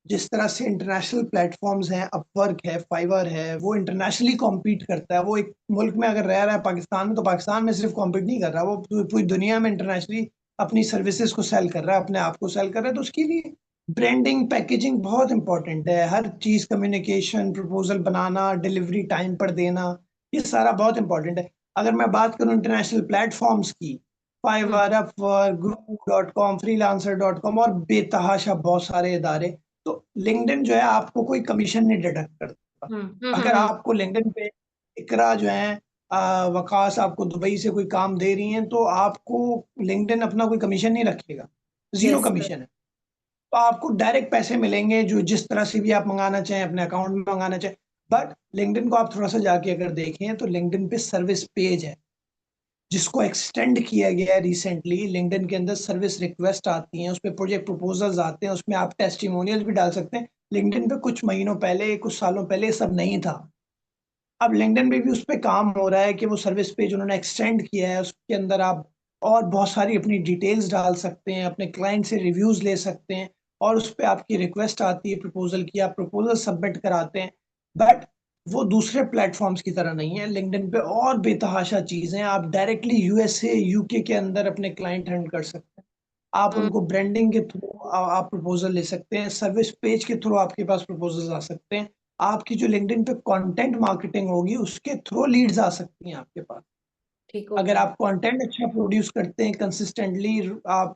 जिस तरह से इंटरनेशनल प्लेटफॉर्म्स हैं, अपवर्क है, फाइवर है, वो इंटरनेशनली कॉम्पीट करता है। वो एक मुल्क में अगर रह रहा है पाकिस्तान में, तो पाकिस्तान में सिर्फ कॉम्पीट नहीं कर रहा, वो पूरी दुनिया में इंटरनेशनली अपनी सर्विसेज को सेल कर रहा है, अपने आप को सेल कर रहा है। तो उसके लिए ब्रांडिंग, पैकेजिंग बहुत इंपॉर्टेंट है, हर चीज, कम्युनिकेशन, प्रपोजल बनाना, डिलीवरी टाइम पर देना, ये सारा बहुत इंपॉर्टेंट है। अगर मैं बात करूं इंटरनेशनल प्लेटफॉर्म्स की, फाइवर, हम्म। अपवर्क, ग्रुप.com, फ्रीलांसर.com और बेतहाशा बहुत सारे इदारे, तो लिंक्डइन जो है आपको कोई कमीशन नहीं डिडक्ट करता। हम्म। हम्म। अगर आपको लिंक्डइन पे इकरा जो है, वकास आपको दुबई से कोई काम दे रही हैं, तो आपको लिंक्डइन अपना कोई कमीशन नहीं रखेगा, जीरो यस। कमीशन है। तो आपको डायरेक्ट पैसे मिलेंगे, जो जिस तरह से भी आप मंगाना चाहें, अपने अकाउंट में मंगाना चाहें। बट लिंक्डइन को आप थोड़ा सा जाके अगर देखें तो लिंक्डइन पे सर्विस पेज है, जिसको एक्सटेंड किया गया है रिसेंटली। लिंक्डइन के अंदर सर्विस रिक्वेस्ट आती हैं, उसमें प्रोजेक्ट प्रपोजल्स आते हैं, उसमें आप टेस्टिमोनियल भी डाल सकते हैं। लिंक्डइन पे कुछ महीनों पहले, कुछ सालों पहले ये सब नहीं था। अब लिंक्डइन पे भी उस पे काम हो रहा है कि वो सर्विस पेज उन्होंने एक्सटेंड किया है, उसके अंदर आप और बहुत सारी अपनी डिटेल्स डाल सकते हैं, अपने क्लाइंट से रिव्यूज ले सकते हैं, और उस पे आपकी रिक्वेस्ट आती है प्रपोजल की, आप प्रपोजल सबमिट कराते हैं। बट वो दूसरे प्लेटफॉर्म्स की तरह नहीं है, लिंक्डइन पे और बेतहाशा चीजें हैं, आप डायरेक्टली यूएसए, यूके के अंदर अपने क्लाइंट हैंड कर सकते हैं, आप हम्म। उनको ब्रांडिंग के थ्रू आप प्रपोजल ले सकते हैं, सर्विस पेज के थ्रू आपके पास प्रपोजल्स आ सकते हैं, आपकी जो लिंक्डइन पे कंटेंट मार्केटिंग होगी उसके थ्रू लीड्स आ सकती हैं आपके पास। ठीक हो अगर गया। आप कंटेंट अच्छा प्रोड्यूस करते हैं कंसिस्टेंटली, आप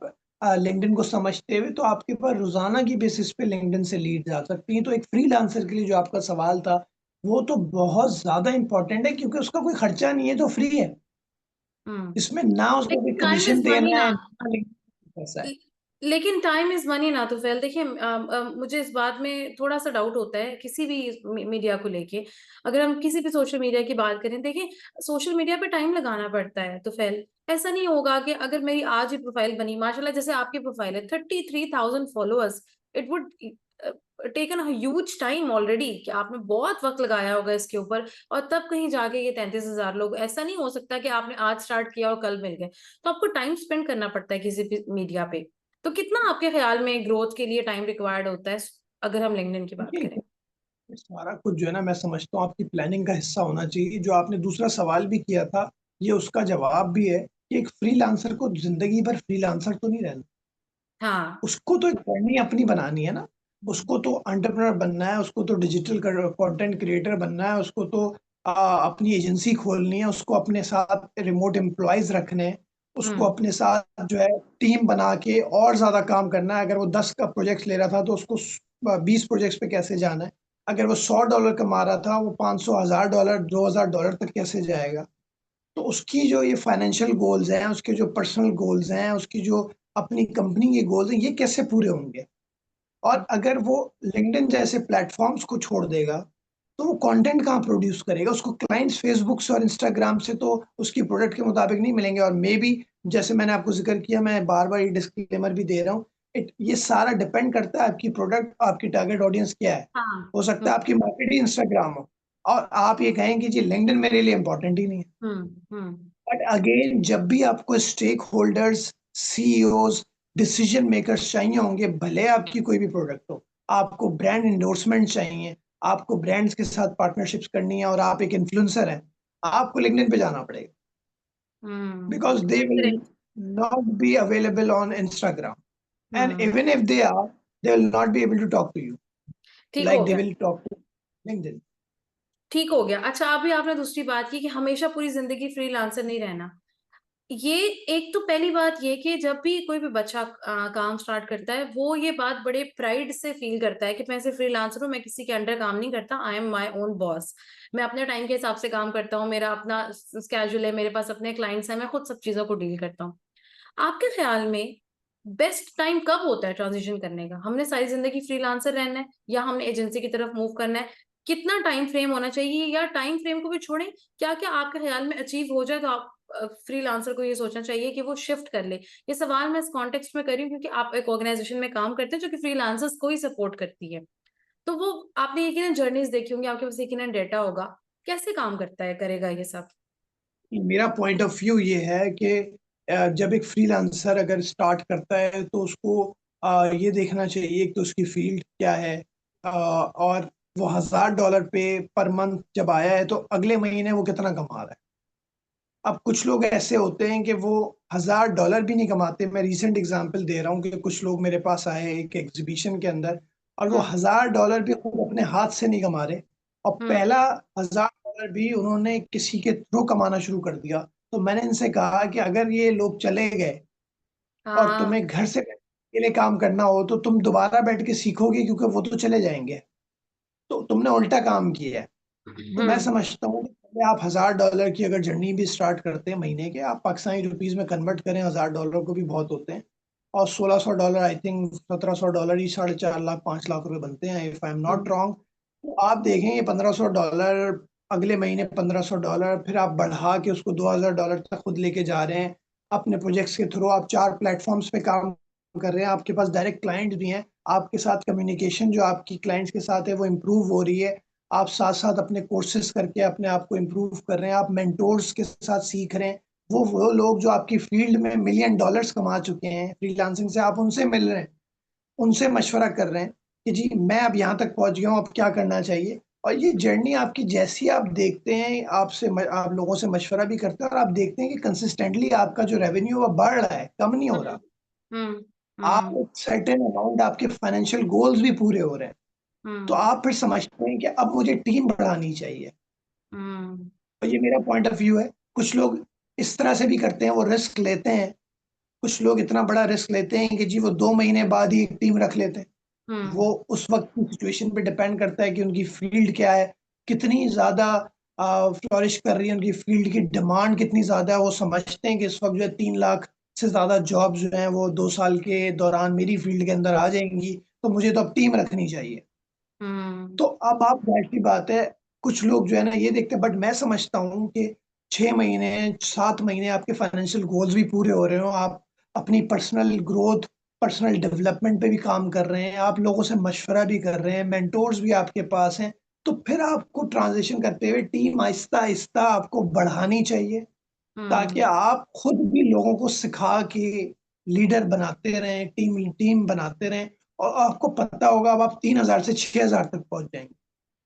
लिंक्डइन को समझते हुए, तो आपके पास रोजाना की बेसिस पे लिंक्डइन से लीड्स आ सकती हैं। तो एक फ्रीलांसर के लिए जो आपका सवाल था, वो तो बहुत ज्यादा इंपॉर्टेंट है, क्योंकि उसका कोई खर्चा नहीं है, तो फ्री है, हम्म। इसमें ना उसको कोई लेकिन टाइम कमीशन इज मनी देना ना। है, ना पैसा है। लेकिन टाइम इज मनी ना, तो फैल देखिए, मुझे इस बात में थोड़ा सा डाउट होता है किसी भी मीडिया को लेके। अगर हम किसी भी सोशल मीडिया की बात करें, देखिए, सोशल मीडिया पे टाइम लगाना पड़ता है, तो फैल ऐसा नहीं होगा कि अगर मेरी आज ही प्रोफाइल बनी, माशाल्लाह जैसे आपकी प्रोफाइल है, 33,000 followers, it would taken huge time already, कि आपने बहुत वक्त लगाया होगा इसके ऊपर, और तब कहीं जाके ये 33,000 लोग, ऐसा नहीं हो सकता कि आपने आज स्टार्ट किया और कल मिल गए। तो आपको टाइम स्पेंड करना पड़ता है किसी भी मीडिया पे। तो कितना आपके ख्याल में ग्रोथ के लिए टाइम रिक्वायर्ड होता है, अगर हम लिंक्डइन की बात देखिए, करें? ये सारा कुछ जो है ना, मैं समझता हूँ आपकी प्लानिंग का हिस्सा होना चाहिए। जो आपने दूसरा सवाल भी किया था, ये उसका जवाब भी है कि एक फ्रीलांसर को जिंदगी भर फ्रीलांसर तो नहीं रहना, हाँ। उसको तो एक जर्नी अपनी बनानी है ना। उसको तो एंटरप्रेन्योर बनना है, उसको तो डिजिटल कंटेंट क्रिएटर बनना है, उसको तो अपनी एजेंसी खोलनी है, उसको अपने साथ रिमोट एम्प्लॉयज रखने हैं, उसको हम्म। अपने साथ जो है टीम बना के और ज्यादा काम करना है। अगर वो 10 का प्रोजेक्ट ले रहा था, तो उसको 20 प्रोजेक्ट्स पे कैसे जाना है। अगर वो $100 कमा रहा था, वो 500, $1,000, $2,000 तक कैसे जाएगा। तो उसकी जो ये फाइनेंशियल गोल्स हैं, उसके जो पर्सनल गोल्स हैं, उसकी जो अपनी कंपनी के गोल्स हैं, ये कैसे पूरे होंगे? और अगर वो लिंक्डइन जैसे प्लेटफॉर्म्स को छोड़ देगा, तो वो कंटेंट कहाँ प्रोड्यूस करेगा? उसको क्लाइंट्स फेसबुक से और इंस्टाग्राम से तो उसकी प्रोडक्ट के मुताबिक नहीं मिलेंगे। और मे बी जैसे मैंने आपको ज़िक्र किया, मैं बार-बार ये डिस्क्लेमर भी दे रहा हूँ, ये सारा डिपेंड करता है आपकी प्रोडक्ट, आपकी टारगेट ऑडियंस क्या है। हाँ। हो सकता है आपकी मार्केट ही इंस्टाग्राम हो और आप ये कहें कि जी लिंक्डइन मेरे लिए इम्पोर्टेंट ही नहीं है। हम्म। बट अगेन जब भी आपको stakeholders, CEOs, decision makers चाहिए होंगे, भले आपकी कोई भी प्रोडक्ट हो, आपको ब्रांड एंडोर्समेंट चाहिए, आपको ब्रांड्स के साथ पार्टनरशिप्स करनी है और आप एक इन्फ्लुएंसर हैं, आपको लिंक्डइन पे जाना पड़ेगा because they will correct. Not be available on Instagram and hmm. Even if they will not be able to talk to you ठीक हो like they गया। will talk to LinkedIn. ठीक हो गया। अच्छा, अभी आपने दूसरी बात की कि हमेशा पूरी जिंदगी फ्रीलांसर नहीं रहना। ये एक तो पहली बात ये कि जब भी कोई भी बच्चा काम स्टार्ट करता है, वो ये बात बड़े प्राइड से फील करता है कि मैं सिर्फ फ्रीलांसर हूँ, मैं किसी के अंडर काम नहीं करता, I am my own boss. मैं अपने टाइम के हिसाब से काम करता हूँ, मेरा अपना स्केड्यूल है, मेरे पास अपने क्लाइंट्स हैं, मैं खुद सब चीजों को डील करता हूँ। आपके ख्याल में बेस्ट टाइम कब होता है ट्रांजिशन करने का? हमने सारी जिंदगी फ्रीलांसर रहना है या हमने एजेंसी की तरफ मूव करना है? कितना टाइम फ्रेम होना चाहिए, या टाइम फ्रेम को भी छोड़ें, क्या क्या आपके ख्याल में अचीव हो जाए तो आप फ्रीलांसर को ये सोचना चाहिए कि वो शिफ्ट कर ले? ये सवाल मैं इस कॉन्टेक्स्ट में कर रही हूँ क्योंकि आप एक ऑर्गेनाइजेशन में काम करते हैं जो कि फ्रीलांसर्स को ही सपोर्ट करती है। तो वो आपने यकीनन जर्नीज देखी होंगी, आपके पास यकीनन डेटा होगा, कैसे काम करता है, करेगा ये सब? मेरा पॉइंट ऑफ व्यू ये है कि जब एक फ्रीलांसर अगर स्टार्ट करता है तो उसको ये देखना चाहिए कि तो उसकी फील्ड क्या है, और वो $1000 पे पर मंथ जब आया है तो अगले महीने वो कितना कमा रहा है। अब कुछ लोग ऐसे होते हैं कि वो $1000 भी नहीं कमाते। मैं रीसेंट एग्जांपल दे रहा हूँ कि कुछ लोग मेरे पास आए एक एग्जीबिशन के अंदर और वो हम्म। $1000 भी खुद अपने हाथ से नहीं कमा रहे और हम्म। पहला $1000 भी उन्होंने किसी के थ्रू कमाना शुरू कर दिया। तो मैंने इनसे कहा कि अगर ये लोग चले गए और हाँ। तुम्हें घर से अकेले काम करना हो तो तुम दोबारा बैठ के सीखोगे क्योंकि वो तो चले जाएंगे। तो तुमने उल्टा काम किया है। तो मैं हम्म। समझता हूँ कि पहले आप $1000 की अगर जर्नी भी स्टार्ट करते हैं महीने के, आप पाकिस्तानी रुपीस में कन्वर्ट करें, $1000 को भी बहुत होते हैं और $1600 आई थिंक $1700 ही 4.5 लाख 5 लाख रुपए बनते हैं if I am not hmm. Wrong. तो आप देखें ये $1500, अगले महीने $1500, फिर आप बढ़ा के उसको $2000 तक खुद लेके जा रहे हैं। अपने प्रोजेक्ट्स के थ्रू आप 4 प्लेटफॉर्म्स पे काम कर रहे हैं, आपके पास डायरेक्ट क्लाइंट भी हैं, आपके साथ कम्युनिकेशन जो आपकी क्लाइंट्स के साथ है वो इम्प्रूव हो रही है। आप साथ-साथ अपने कोर्सेज़ करके अपने आप को इम्प्रूव कर रहे हैं, आप मेंटोर्स के साथ सीख रहे हैं। वो लोग जो आपकी फ़ील्ड में मिलियन डॉलर्स कमा चुके हैं फ्रीलांसिंग से, आप उनसे मिल रहे हैं, उनसे मशवरा कर रहे हैं कि जी मैं अब यहाँ तक पहुँच गया हूँ, अब क्या करना चाहिए? और ये जर्नी आपकी जैसी आप देखते हैं, आप लोगों से मशवरा भी करते हैं और आप देखते हैं कि कंसिस्टेंटली आपका जो रेवेन्यू है वो बढ़ रहा है, कम नहीं हो हम्म। रहा। हम्म। आप हम्म। एक सर्टेन अमाउंट आपके फाइनेंशियल गोल्स भी पूरे हो रहे हैं। तो हम्म। आप फिर समझते हैं कि अब मुझे टीम बढ़ानी चाहिए। हम्म। तो ये मेरा पॉइंट ऑफ व्यू है। कुछ लोग इस तरह से भी करते हैं, वो रिस्क लेते हैं। कुछ लोग इतना बड़ा रिस्क लेते हैं कि जी वो 2 महीने बाद ही एक टीम रख लेते हैं। वो हम्म। उस वक़्त की सिचुएशन पे डिपेंड करता है कि उनकी फ़ील्ड क्या है, कितनी ज़्यादा फ्लरिश कर रही है, उनकी फ़ील्ड की डिमांड कितनी ज़्यादा है। वो समझते हैं कि इस वक़्त जो है 3 लाख से ज़्यादा जॉब्स जो हैं वो 2 साल के दौरान मेरी फ़ील्ड के अंदर आ जाएँगी, तो मुझे तो अब टीम रखनी चाहिए। हम्म। तो अब आप ज़ाहिर-सी बात है, कुछ लोग जो है ना ये देखते हैं, बट मैं समझता हूँ कि 6 महीने, 7 महीने आपके फाइनेंशियल गोल्स भी पूरे हो रहे हों, आप अपनी पर्सनल ग्रोथ, पर्सनल डेवलपमेंट पे भी काम कर रहे हैं, आप लोगों से मशवरा भी कर रहे हैं, मेंटोर्स भी आपके पास हैं, तो फिर आपको ट्रांज़िशन करते हुए टीम आहिस्ता-आहिस्ता आपको बढ़ानी चाहिए, ताकि हम्म। आप खुद भी लोगों को सिखा के लीडर बनाते रहें, टीम टीम बनाते रहें और आपको पता होगा अब आप 3000 से 6000 तक पहुँच जाएँगे।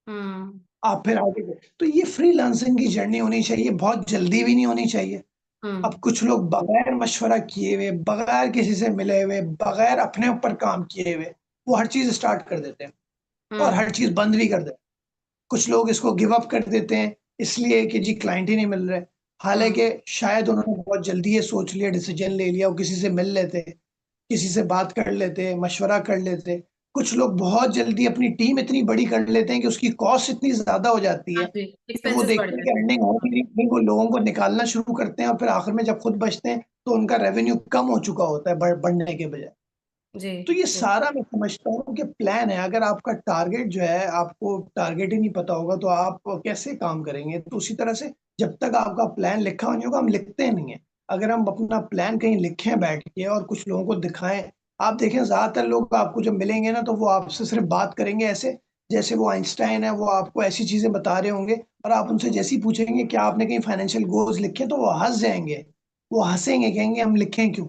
हम्म। आप फिर आगे बढ़े। तो ये फ्रीलांसिंग की जर्नी होनी चाहिए, बहुत जल्दी भी नहीं होनी चाहिए। अब हम्म। कुछ लोग बगैर मशवरा किए हुए, बगैर किसी से मिले हुए, बगैर अपने ऊपर काम किए हुए, वो हर चीज़ स्टार्ट कर देते हैं और हम्म। हर चीज़ बंद भी कर देते हैं। कुछ लोग इसको गिव अप कर देते हैं, इसलिए कि जी क्लाइंट ही नहीं मिल रहे। हम्म। हालाँकि शायद उन्होंने बहुत जल्दी ये सोच लिया, डिसीज़न ले लिया, वो किसी से मिल लेते, किसी से बात कर लेते, मशवरा कर लेते, कुछ लोग बहुत जल्दी अपनी टीम इतनी बड़ी कर लेते हैं कि उसकी कॉस्ट इतनी ज्यादा हो जाती हाँ है जी, कि वो एक्सपेंसेस बढ़ देखते हैं कि जाते हैं। अर्निंग हो नहीं रही, फिर वो लोगों को निकालना शुरू करते हैं और फिर आखिर में जब खुद बचते हैं तो उनका रेवेन्यू कम हो चुका होता है बढ़ने के बजाय। जी, तो ये जी। सारा मैं समझता हूँ कि प्लान है। अगर आपका टारगेट जो है, आपको टारगेट ही नहीं पता होगा तो आप कैसे काम करेंगे? तो उसी तरह से जब तक आपका प्लान लिखा नहीं होगा, हम लिखते नहीं है। अगर हम अपना प्लान कहीं लिखें बैठ के और कुछ लोगों को दिखाएं, आप देखें ज्यादातर लोग आपको जब मिलेंगे ना, तो वो आपसे सिर्फ बात करेंगे ऐसे, जैसे वो आइंस्टाइन है, वो आपको ऐसी चीजें बता रहे होंगे। और आप उनसे जैसे ही पूछेंगे कि आपने कहीं फाइनेंशियल गोल्स लिखे, तो वो हंस जाएंगे, वो हंसेंगे, कहेंगे हम लिखें क्यों?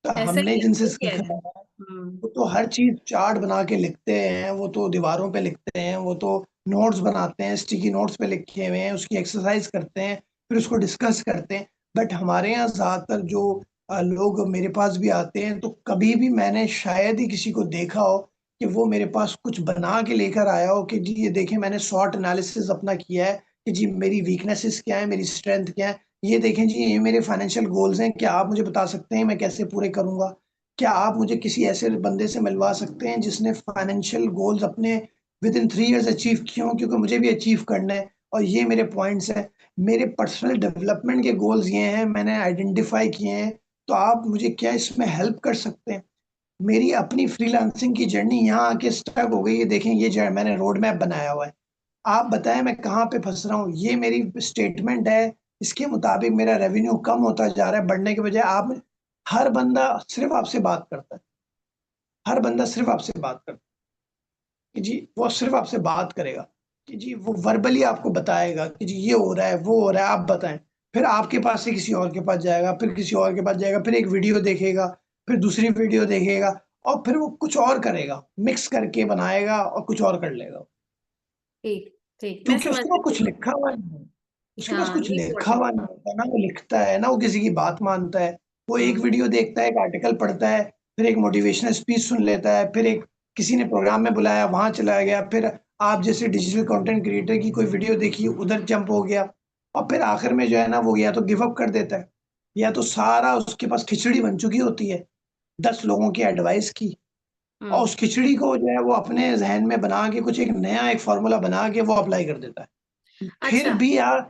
तो ऐसा हमने ही है, जिनसे सही कह रहे सीखा हैं। है, हुँ, वो तो हर चीज़ चार्ट बना के लिखते हैं, वो तो दीवारों पे लिखते हैं, वो तो नोट्स बनाते हैं, स्टिकी नोट्स पे लिखे हुए हैं, उसकी एक्सरसाइज़ करते हैं, फिर उसको डिस्कस करते हैं। बट हमारे यहाँ ज़्यादातर जो लोग मेरे पास भी आते हैं, तो कभी भी मैंने शायद ही किसी को देखा हो कि वो मेरे पास कुछ बना के लेकर आया हो कि जी ये देखें, मैंने स्वॉट एनालिसिस अपना किया है कि जी मेरी वीकनेसेस क्या है, मेरी स्ट्रेंथ क्या है। ये देखें जी, ये मेरे फाइनेंशियल गोल्स हैं, क्या आप मुझे बता सकते हैं मैं कैसे पूरे करूँगा? क्या आप मुझे किसी ऐसे बंदे से मिलवा सकते हैं जिसने फाइनेंशियल गोल्स अपने विद इन 3 इयर्स अचीव किए हों? क्योंकि मुझे भी अचीव करना है और ये मेरे पॉइंट्स हैं। मेरे पर्सनल डेवलपमेंट के गोल्स ये हैं, मैंने आइडेंटिफ़ाई किए हैं, तो आप मुझे क्या इसमें हेल्प कर सकते हैं? मेरी अपनी फ्रीलांसिंग की जर्नी यहाँ आके स्टक हो गई है। देखें, ये जो मैंने रोड मैप बनाया हुआ है। आप बताएँ मैं कहाँ पे फँस रहा हूँ? ये मेरी स्टेटमेंट है, इसके मुताबिक मेरा रेवेन्यू कम होता जा रहा है, बढ़ने के बजाय। आप हर बंदा सिर्फ़ आपसे बात करता है, हर बंदा सिर्फ़ आपसे बात करता है कि जी वो सिर्फ़ आपसे बात करेगा, कि जी वो वर्बली आपको बताएगा कि जी ये हो रहा है, वो हो रहा है, आप बताएँ। फिर आपके पास से किसी और के पास जाएगा, फिर किसी और के पास जाएगा, फिर एक वीडियो देखेगा, फिर दूसरी वीडियो देखेगा और फिर वो कुछ और करेगा, मिक्स करके बनाएगा और कुछ और कर लेगा। ठीक, ठीक, मैं क्योंकि समझ उसके पास रही कुछ हूँ। लिखा हुआ नहीं है। उसके पास हाँ, कुछ ये लिखा इम्पोर्टेंट हुआ नहीं होता, ना वो लिखता है, ना वो किसी की बात मानता है। वो है। एक हुँ, वीडियो देखता है, एक आर्टिकल पढ़ता है, फिर एक मोटिवेशनल स्पीच सुन लेता है, फिर एक किसी ने प्रोग्राम में बुलाया, वहाँ चला गया, फिर आप जैसे डिजिटल कंटेंट क्रिएटर की कोई वीडियो देखी, उधर जंप हो गया और फिर आखिर में जो है ना, वो या तो गिव अप कर देता है, या तो सारा उसके पास खिचड़ी बन चुकी होती है, 10 लोगों की एडवाइस की, और हुँ। उस खिचड़ी को जो है वो अपने ज़हन में बना के कुछ एक नया एक फ़ॉर्मूला बना के वो अप्लाई कर देता है। फिर अच्छा। भी यार,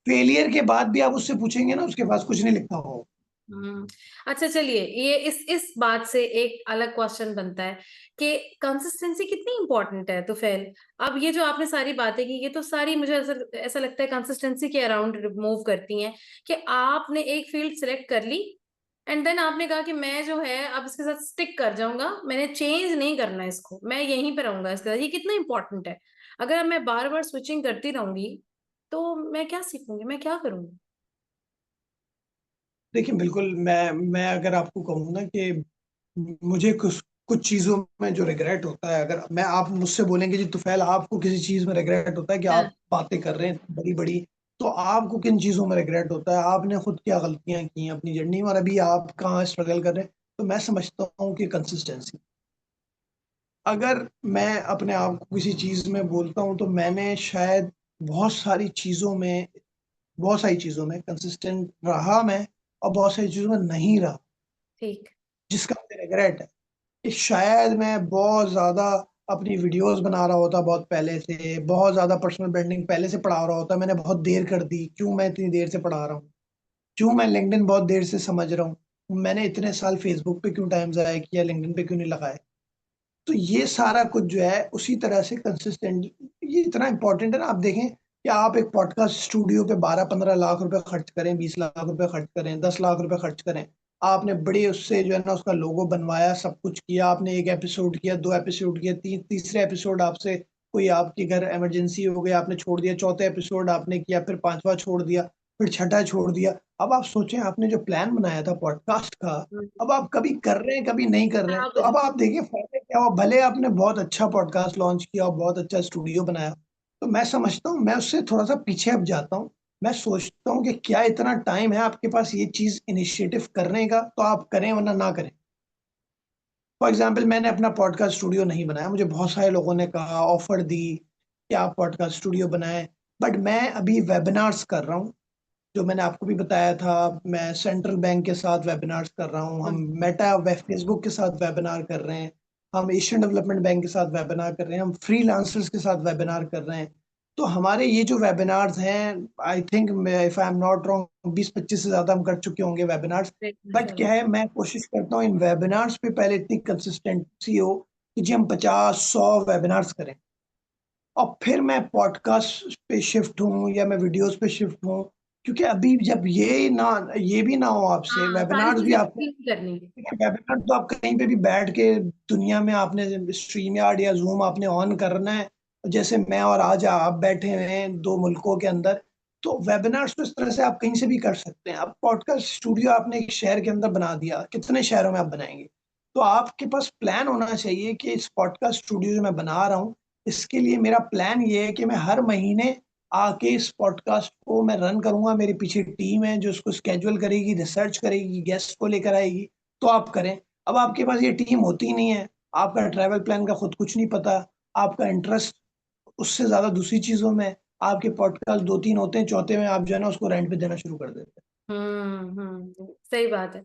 फेलियर के बाद भी आप उससे पूछेंगे ना, उसके पास कुछ नहीं लिखा हो। हुँ। अच्छा, चलिए, ये इस बात से एक अलग क्वेश्चन बनता है कि कंसिस्टेंसी कितनी इम्पोर्टेंट है तुफ़ैल? अब ये जो आपने सारी बातें की, ये तो सारी मुझे ऐसा ऐसा लगता है कंसिस्टेंसी के अराउंड मूव करती हैं कि आपने एक फ़ील्ड सिलेक्ट कर ली एंड देन आपने कहा कि मैं जो है अब इसके साथ स्टिक कर जाऊँगा, मैंने चेंज नहीं करना है इसको, मैं यहीं पे रहूँगा इसके साथ। ये कितना इम्पोर्टेंट है? अगर मैं बार-बार स्विचिंग करती रहूँगी, तो मैं क्या सीखूँगी? मैं क्या करूँगी? देखिए, बिल्कुल मैं अगर आपको कहूँ ना कि मुझे कुछ कुछ चीज़ों में जो रिग्रेट होता है, अगर मैं आप मुझसे बोलेंगे जी तुफ़ैल, आपको किसी चीज़ में रिग्रेट होता है कि हाँ। आप बातें कर रहे हैं बड़ी-बड़ी, तो आपको किन चीज़ों में रिग्रेट होता है? आपने खुद क्या गलतियाँ की हैं अपनी जर्नी में और अभी आप कहाँ स्ट्रगल कर रहे हैं? तो मैं समझता हूँ कि कंसिस्टेंसी। अगर मैं अपने आप को किसी चीज़ में बोलता हूँ, तो मैंने शायद बहुत सारी चीज़ों में कंसिस्टेंट रहा मैं और बहुत सारी चीज़ों में नहीं रहा, ठीक। जिसका मुझे रिग्रेट है कि शायद मैं बहुत ज़्यादा अपनी वीडियोज़ बना रहा होता बहुत पहले से, बहुत ज़्यादा पर्सनल ब्रांडिंग पहले से पढ़ा रहा होता, मैंने बहुत देर कर दी, क्यों मैं इतनी देर से पढ़ा रहा हूँ? क्यों मैं लिंक्डइन बहुत देर से समझ रहा हूँ? मैंने इतने साल फेसबुक पे क्यों टाइम ज़ाया किया, लिंक्डइन पे क्यों नहीं लगाए? तो ये सारा कुछ जो है उसी तरह से कंसिस्टेंट, ये इतना इम्पोर्टेंट है ना। आप देखें कि आप एक पॉडकास्ट स्टूडियो पे 12-15 लाख रुपए खर्च करें, 20 लाख रुपए खर्च करें, 10 लाख रुपए खर्च करें। आपने बड़े उससे जो है ना उसका लोगो बनवाया, सब कुछ किया, आपने 1 एपिसोड किया, 2 एपिसोड किया, तीसरे एपिसोड आपसे कोई आपके घर इमरजेंसी हो गई, आपने छोड़ दिया, चौथा एपिसोड आपने किया, फिर 5वाँ छोड़ दिया, फिर छठा छोड़ दिया। अब आप सोचें, आपने जो प्लान बनाया था पॉडकास्ट का, हुँ, अब आप कभी कर रहे हैं, कभी नहीं कर रहे हैं। खराब तो हो अब जाता आप देखिए फ़ायदा क्या हुआ, भले आपने बहुत अच्छा पॉडकास्ट लॉन्च किया और बहुत अच्छा स्टूडियो बनाया। तो मैं समझता हूँ, मैं उससे थोड़ा-सा पीछे अब जाता हूँ। मैं सोचता हूँ कि क्या इतना टाइम है आपके पास ये चीज़ इनिशिएटिव करने का, तो आप करें वरना ना करें। फॉर एग्ज़ाम्पल, मैंने अपना पॉडकास्ट स्टूडियो नहीं बनाया, मुझे बहुत सारे लोगों ने कहा, ऑफ़र दी कि आप पॉडकास्ट स्टूडियो बनाएँ, बट मैं अभी वेबिनार्स कर रहा हूँ। जो मैंने आपको भी बताया था, मैं सेंट्रल बैंक के साथ वेबिनार्स कर रहा हूँ, हुँ, हम मेटा वे फेसबुक के साथ वेबिनार कर रहे हैं। हम एशियन डेवलपमेंट बैंक के साथ वेबिनार कर रहे हैं, हम फ्रीलांसर्स के साथ वेबिनार कर रहे हैं। तो हमारे ये जो वेबिनार्स हैं, I think if I am not wrong 20-25 से ज़्यादा हम कर चुके होंगे वेबिनार्स। बट क्या है, मैं कोशिश करता हूँ इन वेबिनार्स पे पहले इतनी कंसिस्टेंसी हो कि जी हम 50-100 वेबिनार्स करें, और फिर मैं पॉडकास्ट पे शिफ्ट हूँ या मैं वीडियोस पे शिफ्ट हूँ। क्योंकि अभी जब ये भी ना हो आपसे हाँ, सारी वेबिनार्स भी चीजें आपने, नहीं करनी। वेबिनार तो आप कहीं पे भी बैठ के दुनिया में आपने स्ट्रीम यार्ड या जूम आपने ऑन करना है, जैसे मैं और आज आप बैठे हुए हैं 2 मुल्कों के अंदर। तो वेबिनार्स तो इस तरह से आप कहीं से भी कर सकते हैं। अब पॉडकास्ट स्टूडियो आपने एक शहर के अंदर बना दिया, कितने शहरों में आप बनाएंगे? तो आपके पास प्लान होना चाहिए कि इस पॉडकास्ट स्टूडियो जो मैं बना रहा हूँ, इसके लिए मेरा प्लान ये है कि मैं हर महीने आके इस पॉडकास्ट को मैं रन करूंगा। मेरे पीछे टीम है जो इसको स्केड्यूल करेगी, रिसर्च करेगी, गेस्ट को लेकर आएगी, तो आप करें। अब आपके पास ये टीम होती ही नहीं है, आपका ट्रैवल प्लान का खुद कुछ नहीं पता, आपका इंटरेस्ट उससे ज़्यादा दूसरी चीज़ों में है, आपके पॉडकास्ट 2-3 होते हैं, चौथे में आप जो है ना उसको रेंट पे देना शुरू कर देते हैं। सही बात है।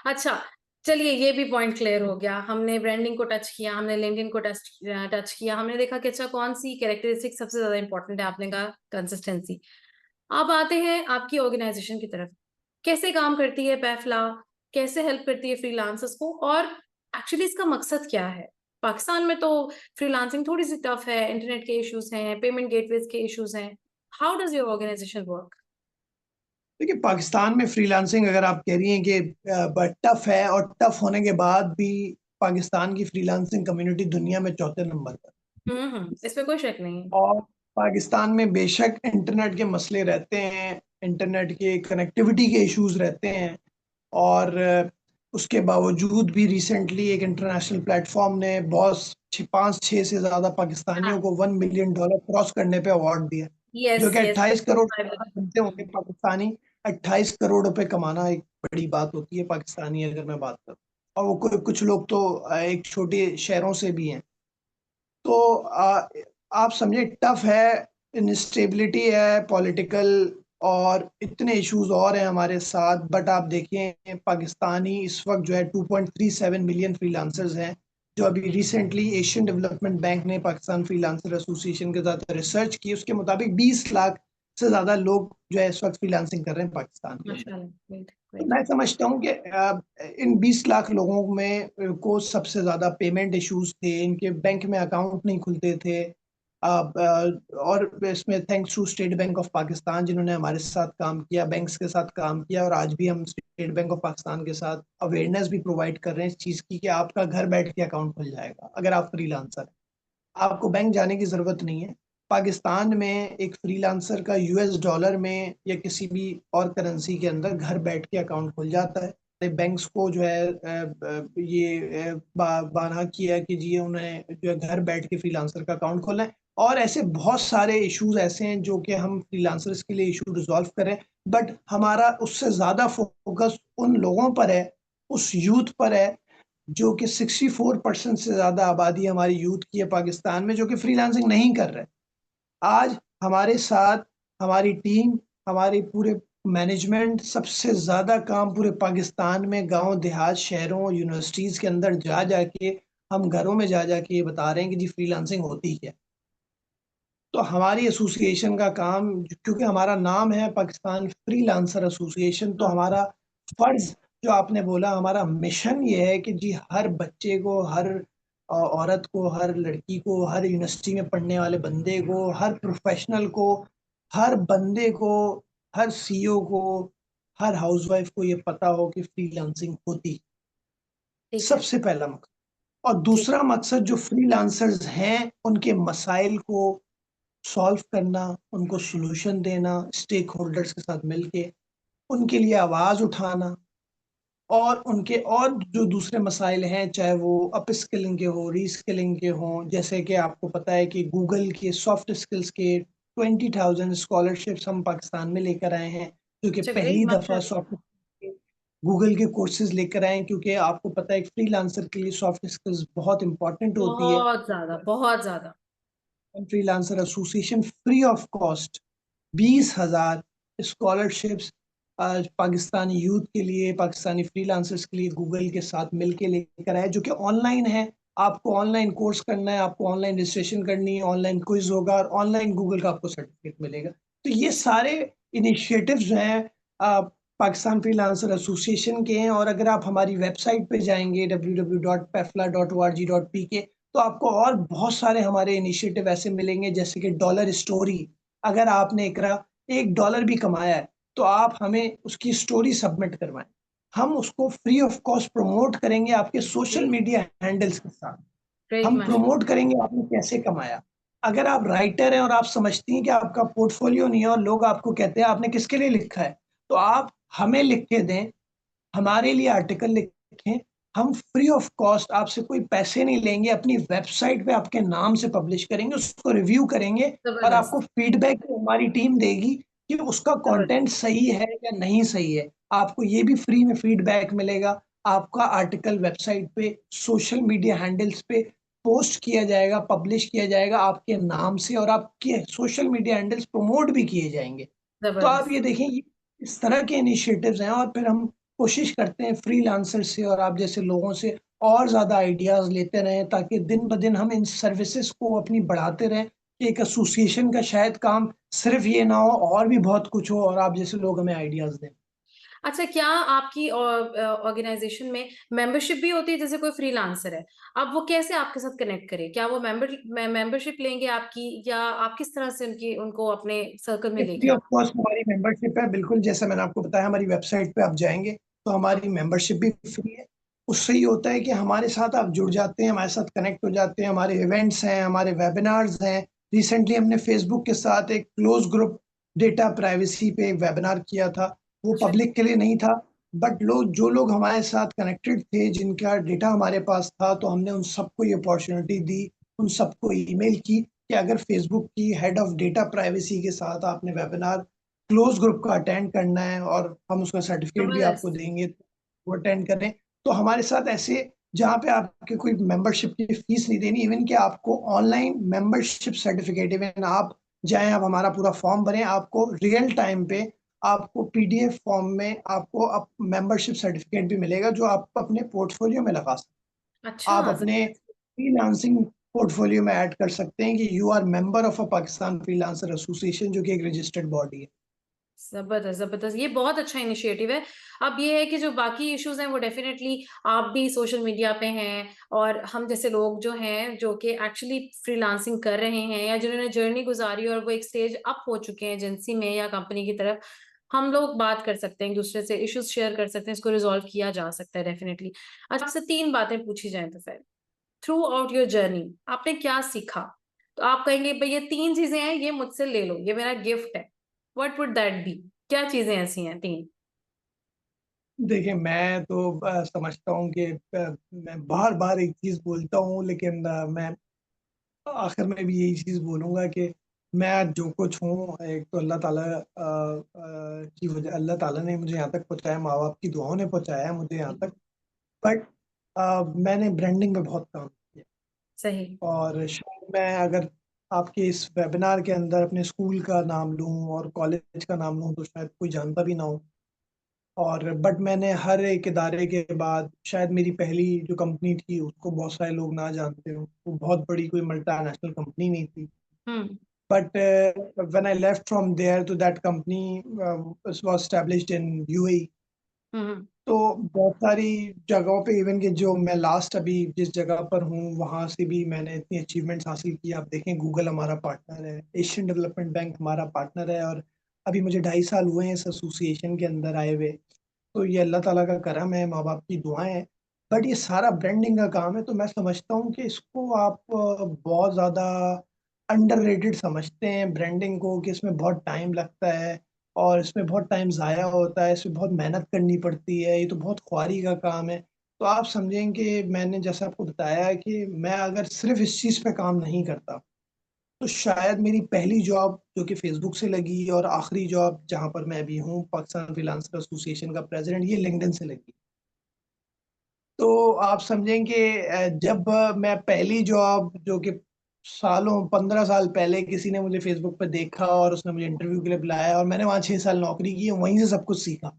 अच्छा, चलिए ये भी पॉइंट क्लियर हो गया। हमने ब्रांडिंग को टच किया, हमने लिंक्डइन को टच किया, हमने देखा कि अच्छा कौन सी कैरेक्टरिस्टिक सबसे ज्यादा इंपॉर्टेंट है। आपने कहा कंसिस्टेंसी। अब आते हैं आपकी ऑर्गेनाइजेशन की तरफ। कैसे काम करती है पैफला? कैसे हेल्प करती है फ्रीलांसर्स को? और एक्चुअली इसका मकसद क्या है? पाकिस्तान में तो फ्रीलांसिंग थोड़ी सी टफ है, इंटरनेट के इश्यूज हैं, पेमेंट गेटवेज के इश्यूज हैं। How does your organization work? देखिए, पाकिस्तान में फ्रीलांसिंग अगर आप कह रही हैं कि टफ है, और टफ होने के बाद भी पाकिस्तान की फ्रीलांसिंग कम्युनिटी दुनिया में चौथे नंबर पर। इसमें कोई शक नहीं है। और पाकिस्तान में बेशक इंटरनेट के मसले रहते हैं, इंटरनेट के कनेक्टिविटी के इश्यूज रहते हैं, और उसके बावजूद भी रिसेंटली एक इंटरनेशनल प्लेटफॉर्म ने बहुत 5-6 से ज़्यादा पाकिस्तानियों को $1 मिलियन क्रॉस करने पे अवार्ड दिया, जो यस कि यस। 28 करोड़ बनते होंगे पाकिस्तानी। 28 करोड़ रुपए कमाना एक बड़ी बात होती है पाकिस्तानी, अगर मैं बात करूँ। और वो कुछ लोग तो एक छोटे शहरों से भी हैं। तो आप समझे टफ है, इंस्टेबिलिटी है पॉलिटिकल, और इतने इश्यूज और हैं हमारे साथ। बट आप देखिए, पाकिस्तानी इस वक्त जो है 2.37 मिलियन फ्रीलांसर्स हैं, जो अभी रिसेंटली एशियन डेवलपमेंट बैंक ने पाकिस्तान फ्रीलांसर एसोसिएशन के साथ रिसर्च की, उसके मुताबिक 20 लाख से ज़्यादा लोग जो है इस वक्त फ्रीलांसिंग कर रहे हैं पाकिस्तान के अंदर। माशाल्लाह, ग्रेट तो ग्रेट। मैं समझता हूँ कि इन 20 लाख लोगों में को सबसे ज़्यादा पेमेंट इश्यूज थे, इनके बैंक में अकाउंट नहीं खुलते थे। और इसमें thanks to State Bank of Pakistan, जिन्होंने हमारे साथ काम किया, बैंक्स के साथ काम किया, और आज भी हम स्टेट बैंक ऑफ पाकिस्तान के साथ अवेयरनेस भी प्रोवाइड कर रहे हैं इस चीज़ की कि आपका घर बैठ के अकाउंट खुल जाएगा अगर आप फ्रीलांसर हैं। आपको बैंक जाने की ज़रूरत नहीं है। पाकिस्तान में एक फ्रीलांसर का यूएस डॉलर में या किसी भी और करेंसी के अंदर घर बैठ के अकाउंट खुल जाता है। बैंक्स को जो है ये बाना किया कि जी उन्हें जो है घर बैठ के फ्रीलांसर का अकाउंट खोलना है। और ऐसे बहुत सारे इश्यूज ऐसे हैं जो कि हम फ्रीलांसर्स के लिए इशू रिजॉल्व करें। बट हमारा उससे ज़्यादा फोकस उन लोगों पर है, उस यूथ पर है, जो कि 64% से ज़्यादा आबादी हमारी यूथ की है पाकिस्तान में, जो कि फ्रीलांसिंग नहीं कर रहे। आज हमारे साथ हमारी टीम, हमारी पूरे मैनेजमेंट सबसे ज़्यादा काम पूरे पाकिस्तान में गाँव, देहात, शहरों, यूनिवर्सिटीज़ के अंदर जा जाके, हम घरों में जा जाके ये बता रहे हैं कि जी फ्रीलांसिंग होती क्या है। तो हमारी एसोसिएशन का काम, क्योंकि हमारा नाम है पाकिस्तान फ्रीलांसर एसोसिएशन, तो हाँ, हमारा फर्ज, जो आपने बोला, हमारा मिशन ये है कि जी हर बच्चे को, हर औरत को, हर लड़की को, हर यूनिवर्सिटी में पढ़ने वाले बंदे को, हर प्रोफेशनल को, हर बंदे को, हर सीईओ को, हर हाउसवाइफ को ये पता हो कि फ्रीलांसिंग होती। ठीक है। सबसे पहला मकसद। और ठीक। दूसरा मकसद, जो फ्रीलांसर्स हैं उनके मसाइल को सॉल्व करना, उनको सॉल्यूशन देना, स्टेक होल्डर्स के साथ मिलके उनके लिए आवाज़ उठाना, और उनके और जो दूसरे मसाइल हैं, चाहे वो अपस्किलिंग के हो, रीस्किलिंग के हों। जैसे कि आपको पता है कि गूगल के सॉफ्ट स्किल्स के 20,000 स्कॉलरशिप्स हम पाकिस्तान में लेकर आए हैं, जो कि अच्छा, ग्रेट, पहली दफ़ा माशाल्लाह। सॉफ्ट गूगल के कोर्सेज लेकर आए हैं, क्योंकि आपको पता है एक फ्रीलांसर के लिए सॉफ्ट स्किल्स बहुत इंपॉर्टेंट होती है। बहुत ज्यादा, बहुत ज्यादा। Freelancer association free of cost 20,000 scholarships आज पाकिस्तानी यूथ के लिए, पाकिस्तानी फ्रीलांसर्स के लिए गूगल के साथ मिलके लेकर आए, जो कि ऑनलाइन है। आपको ऑनलाइन कोर्स करना है, आपको ऑनलाइन रजिस्ट्रेशन करनी है, ऑनलाइन क्विज होगा और ऑनलाइन गूगल का आपको सर्टिफिकेट मिलेगा। तो ये सारे इनिशिएटिव्स जो हैं पाकिस्तान फ्रीलांसर एसोसिएशन के हैं, और अगर आप हमारी वेबसाइट पे जाएंगे www.pefla.org.pk तो आपको और बहुत सारे हमारे इनिशिएटिव ऐसे मिलेंगे, जैसे कि डॉलर स्टोरी। अगर आपने इकरा $1 भी कमाया है तो आप हमें उसकी स्टोरी सबमिट करवाएं, हम उसको फ्री ऑफ कॉस्ट प्रमोट करेंगे आपके सोशल मीडिया हैंडल्स के साथ। ग्रेट हम माशाल्लाह। प्रमोट करेंगे आपने कैसे कमाया। अगर आप राइटर हैं और आप समझती हैं कि आपका पोर्टफोलियो नहीं है और लोग आपको कहते हैं आपने किसके लिए लिखा है, तो आप हमें लिख के दें, हमारे लिए आर्टिकल लिखें, हम फ्री ऑफ कॉस्ट आपसे कोई पैसे नहीं लेंगे, अपनी वेबसाइट पे आपके नाम से पब्लिश करेंगे, उसको रिव्यू करेंगे और आपको जबरदस्त। फीडबैक हमारी टीम देगी कि उसका कंटेंट जबरदस्त। सही है या नहीं सही है। आपको ये भी फ्री में फीडबैक मिलेगा। आपका आर्टिकल वेबसाइट पे, सोशल मीडिया हैंडल्स पे पोस्ट किया जाएगा, पब्लिश किया जाएगा आपके नाम से, और आपके सोशल मीडिया हैंडल्स प्रमोट भी किए जाएंगे। तो आप जबरदस्त। ये देखें, ये इस तरह के इनिशिएटिव्स हैं, और फिर हम कोशिश करते हैं फ्रीलांसर से और आप जैसे लोगों से और ज़्यादा आइडियाज़ लेते रहें, ताकि दिन ब दिन हम इन सर्विसेज को अपनी बढ़ाते रहें। कि एक एसोसिएशन का शायद काम सिर्फ ये ना हो, और भी बहुत कुछ हो, और आप जैसे लोग हमें आइडियाज़ दें। अच्छा, क्या आपकी ऑर्गेनाइजेशन में मेंबरशिप भी होती है? जैसे कोई फ्रीलांसर है, अब वो कैसे आपके साथ कनेक्ट करे? क्या वो मेंबरशिप लेंगे आपकी, या आप किस तरह से उनकी उनको अपने सर्कल में ये फ्री लेके ऑफ कॉस्ट हमारी मेंबरशिप है, बिल्कुल जैसा मैंने आपको बताया। हमारी वेबसाइट पे आप जाएंगे तो हमारी मेंबरशिप भी फ्री है। उससे ये होता है कि हमारे साथ आप जुड़ जाते हैं, हमारे साथ कनेक्ट हो जाते हैं। हमारे इवेंट्स हैं, हमारे वेबिनार्स हैं। रिसेंटली हमने फेसबुक के साथ एक क्लोज ग्रुप डेटा प्राइवेसी पे एक वेबिनार किया था। वो अच्छा। पब्लिक के लिए नहीं था, बट जो लोग हमारे साथ कनेक्टेड थे, जिनका डेटा हमारे पास था, तो हमने उन सबको ये अपॉर्चुनिटी दी, उन सबको ईमेल की कि अगर फेसबुक की हेड ऑफ डेटा प्राइवेसी के साथ आपने वेबिनार क्लोज ग्रुप का अटेंड करना है और हम उसका सर्टिफिकेट भी आपको जबरदस्त। देंगे, वो अटेंड करें। तो हमारे साथ ऐसे, जहाँ पे आपके कोई मेंबरशिप की फीस नहीं देनी, इवन कि आपको ऑनलाइन मेंबरशिप सर्टिफिकेट, इवन आप जाएं, आप हमारा पूरा फॉर्म भरें, आपको रियल टाइम पे आपको पीडीएफ फॉर्म में आपको मेंबरशिप सर्टिफिकेट भी मिलेगा, जो आप अपने पोर्टफोलियो में लगा सकते हैं। अच्छा। आप अपने फ्रीलांसिंग पोर्टफोलियो में ऐड कर सकते हैं कि you are member of a Pakistan freelancer association, जो कि एक रजिस्टर्ड बॉडी है। जबरदस्त, जबरदस्त, ये बहुत अच्छा इनिशिएटिव है। अब ये है कि जो बाकी इश्यूज हैं वो डेफिनेटली आप भी सोशल मीडिया पे हैं, और हम जैसे लोग जो हैं जो कि एक्चुअली फ्रीलांसिंग कर रहे हैं या जिन्होंने जर्नी गुजारी और वो एक स्टेज अप हो चुके हैं एजेंसी में या कंपनी की तरफ, हम लोग बात कर सकते हैं एक दूसरे से, इश्यूज शेयर कर सकते हैं, इसको रिजॉल्व किया जा सकता है डेफिनेटली। अच्छा, आपसे 3 बातें पूछी जाएं तो फिर थ्रू आउट योर जर्नी आपने क्या सीखा? तो आप कहेंगे भाई ये 3 चीजें हैं, ये मुझसे ले लो, ये मेरा गिफ्ट है। What would that be? क्या चीजें ऐसी हैं 3? देखिए, मैं तो समझता हूँ कि मैं बार-बार एक चीज़ बोलता हूँ, लेकिन मैं आखिर में भी यही चीज़ बोलूँगा कि मैं आज जो कुछ हूँ, एक तो अल्लाह ताला की वजह, अल्लाह ताला ने मुझे यहाँ तक पहुँचाया, माँ-बाप की दुआओं ने पहुँचाया है मुझे यहाँ तक। बट मैंने ब्रांडिंग में बहुत काम किया, सही। और शायद मैं अगर आपके इस वेबिनार के अंदर अपने स्कूल का नाम लूँ और कॉलेज का नाम लूँ, तो शायद कोई जानता भी ना हो। और बट मैंने हर एक इदारे के बाद, शायद मेरी पहली जो कंपनी थी उसको बहुत सारे लोग ना जानते हो, वो बहुत बड़ी कोई मल्टीनेशनल कंपनी नहीं थी। Hmm. But when I left from there, तो that company was established in UAE. Hmm. तो बहुत सारी जगहों पे, इवन कि जो मैं लास्ट अभी जिस जगह पर हूँ, वहाँ से भी मैंने इतनी अचीवमेंट्स हासिल की। आप देखें, गूगल हमारा पार्टनर है, एशियन डेवलपमेंट बैंक हमारा पार्टनर है, और अभी मुझे 2.5 साल हुए हैं इस एसोसिएशन के अंदर आए हुए। तो ये अल्लाह ताला का करम है, माँ-बाप की दुआएँ हैं। बट ये सारा ब्रांडिंग का काम है, तो मैं समझता हूँ कि इसको आप बहुत ज़्यादा अंडररेटेड समझते हैं ब्रांडिंग को, कि इसमें बहुत टाइम लगता है और इसमें बहुत टाइम ज़ाया होता है, इसमें बहुत मेहनत करनी पड़ती है, ये तो बहुत ख्वारी का काम है। तो आप समझें कि मैंने जैसा आपको बताया कि मैं अगर सिर्फ़ इस चीज़ पे काम नहीं करता, तो शायद मेरी पहली जॉब जो कि फ़ेसबुक से लगी, और आखिरी जॉब जहाँ पर मैं अभी हूँ, पाकिस्तान फ्रीलांसर एसोसिएशन का प्रेज़िडेंट, ये लिंक्डइन से लगी। तो आप समझें कि जब मैं पहली जॉब, जो कि सालों 15 साल पहले किसी ने मुझे फ़ेसबुक पे देखा और उसने मुझे इंटरव्यू के लिए बुलाया, और मैंने वहाँ 6 साल नौकरी की, वहीं से सब कुछ सीखा।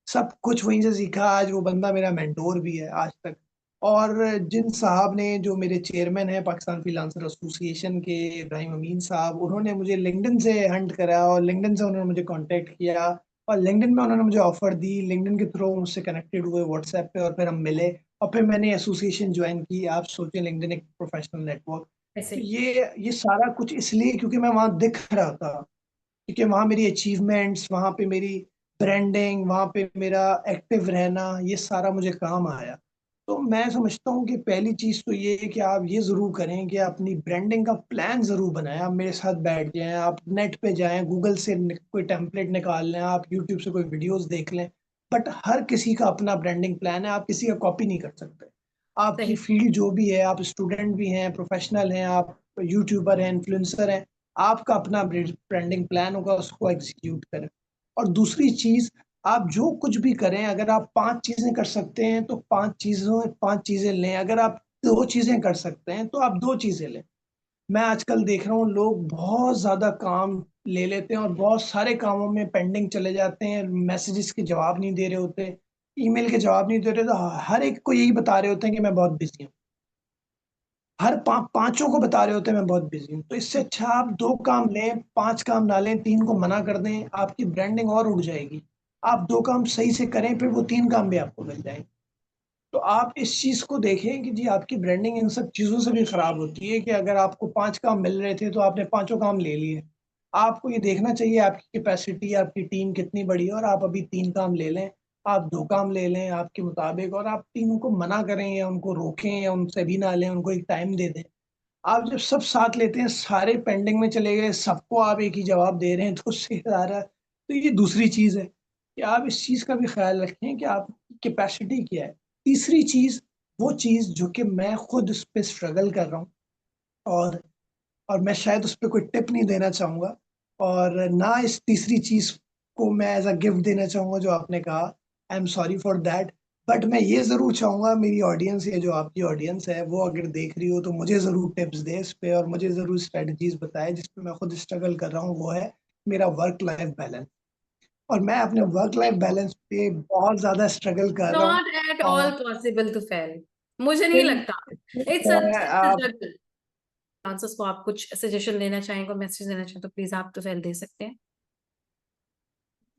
सब कुछ वहीं से सीखा, आज वो बंदा मेरा मेंटोर भी है आज तक। और जिन साहब ने, जो मेरे चेयरमैन हैं पाकिस्तान फ्रीलांसर एसोसिएशन के, इब्राहिम अमीन साहब, उन्होंने मुझे लिंक्डइन से हंट करा और लिंक्डइन से उन्होंने मुझे कांटेक्ट किया और लिंक्डइन में उन्होंने मुझे ऑफर दी, लिंक्डइन के थ्रू मुझसे कनेक्टेड हुए व्हाट्सएप पे और फिर हम मिले और फिर मैंने एसोसिएशन ज्वाइन की। आप सोचें, लिंक्डइन एक प्रोफेशनल नेटवर्क। ऐसे तो ही। ये सारा कुछ इसलिए क्योंकि मैं वहां दिख रहा था, क्योंकि वहां मेरी अचीवमेंट्स, वहां पे मेरी ब्रांडिंग, वहां पे मेरा एक्टिव रहना, ये सारा मुझे काम आया। तो मैं समझता हूँ कि पहली चीज तो ये है कि आप ये जरूर करें कि अपनी ब्रांडिंग का प्लान जरूर बनाएं। आप मेरे साथ बैठ जाएं, आप नेट पे जाएं, गूगल से कोई टेम्पलेट निकाल लें, आप यूट्यूब से कोई वीडियोस देख लें। बट हर किसी का अपना ब्रांडिंग प्लान है, आप किसी का कॉपी नहीं कर सकते। आपकी सही। फील्ड जो भी है, आप स्टूडेंट भी हैं, प्रोफेशनल हैं, आप यूट्यूबर हैं, इन्फ्लुएंसर हैं, आपका अपना ब्रांडिंग प्लान होगा, उसको एग्जीक्यूट करें। और दूसरी चीज, आप जो कुछ भी करें, अगर आप 5 चीजें कर सकते हैं तो 5 चीजें लें। अगर आप 2 चीजें कर सकते हैं तो आप 2 चीजें लें। मैं आजकल देख रहा हूँ लोग बहुत ज्यादा काम ले लेते हैं और बहुत सारे कामों में पेंडिंग चले जाते हैं, मैसेजेस के जवाब नहीं दे रहे होते, ईमेल के जवाब नहीं दे रहे, तो हर एक को यही बता रहे होते हैं कि मैं बहुत बिजी हूँ। हर पांचों को बता रहे होते हैं मैं बहुत बिजी हूँ। तो इससे अच्छा आप 2 काम लें, 5 काम ना लें, 3 को मना कर दें, आपकी ब्रांडिंग और उड़ जाएगी। आप 2 काम सही से करें, फिर वो 3 काम भी आपको मिल जाएंगे। तो आप इस चीज को देखें कि जी, आपकी ब्रांडिंग इन सब चीजों से भी खराब होती है कि अगर आपको 5 काम मिल रहे थे तो आपने पांचों काम ले लिए। आपको ये देखना चाहिए आपकी कैपेसिटी, आपकी टीम कितनी बड़ी है और आप अभी 3 काम ले लें, आप 2 काम ले लें आपके मुताबिक, और आप तीनों को मना करें या उनको रोकें या उनसे भी ना लें, उनको एक टाइम दे दें। आप जब सब साथ लेते हैं, सारे पेंडिंग में चले गए, सबको आप एक ही जवाब दे रहे हैं, तो उससे आ रहा है। तो ये दूसरी चीज है कि आप इस चीज का भी ख्याल रखें कि आपकी कैपेसिटी क्या है। तीसरी चीज, वो चीज जो कि मैं खुद उस पे स्ट्रगल कर रहा हूँ, और और मैं शायद उस पे कोई टिप नहीं देना चाहूंगा, और ना इस तीसरी चीज को मैं एज अ गिफ्ट देना चाहूंगा जो आपने कहा। I am sorry for that. But मैं ये जरूर चाहूंगा, मेरी ऑडियंस, ये जो आपकी ऑडियंस है, वो अगर देख रही हो तो मुझे जरूर टिप्स दे इस पे और मुझे जरूर स्ट्रेटजीज बताए। जिस पे मैं खुद स्ट्रगल कर रहा हूँ वो है मेरा वर्क लाइफ बैलेंस। और मैं अपने वर्क लाइफ बैलेंस पे बहुत ज्यादा स्ट्रगल कर रहा हूँ। नॉट एट ऑल और पॉसिबल टू फेल। मुझे नहीं फिर लगता। इट्स अ आप स्ट्रगल। आंसर्स को आप कुछ सजेशन लेना चाहेंगे, मैसेज देना चाहें तो प्लीज आप तो फेल दे सकते हैं।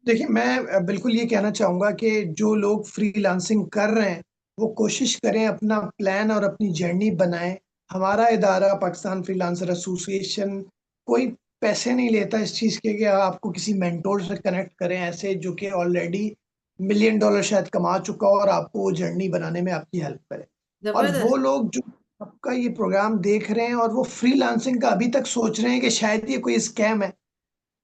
देखिए, मैं बिल्कुल ये कहना चाहूँगा कि जो लोग फ्रीलांसिंग कर रहे हैं, वो कोशिश करें, अपना प्लान और अपनी जर्नी बनाएँ। हमारा इदारा पाकिस्तान फ्रीलांसर एसोसिएशन कोई पैसे नहीं लेता इस चीज़ के कि आपको किसी मेंटोर से कनेक्ट करें, ऐसे जो कि ऑलरेडी मिलियन डॉलर शायद कमा चुका हो और आपको वो जर्नी बनाने में आपकी हेल्प करे। और वो जबरदस्त। लोग जो आपका ये प्रोग्राम देख रहे हैं और वो फ्रीलांसिंग का अभी तक सोच रहे हैं कि शायद ये कोई स्कैम है,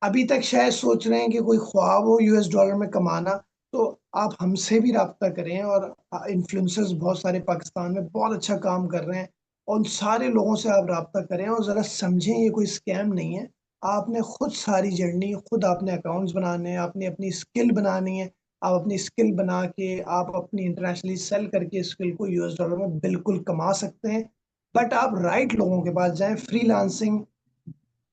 अभी तक शायद सोच रहे हैं कि कोई ख्वाब हो यूएस डॉलर में कमाना, तो आप हमसे भी राब्ता करें। और इन्फ्लुएंसर्स बहुत सारे पाकिस्तान में बहुत अच्छा काम कर रहे हैं, और उन सारे लोगों से आप राब्ता करें और ज़रा समझें ये कोई स्कैम नहीं है। आपने खुद सारी जर्नी, खुद आपने अकाउंट्स बनाने हैं, आपने अपनी स्किल बनानी है। आप अपनी स्किल बना के आप अपनी इंटरनेशनली सेल करके स्किल को यूएस डॉलर में बिल्कुल कमा सकते हैं। बट आप राइट लोगों के पास जाएं। फ्रीलांसिंग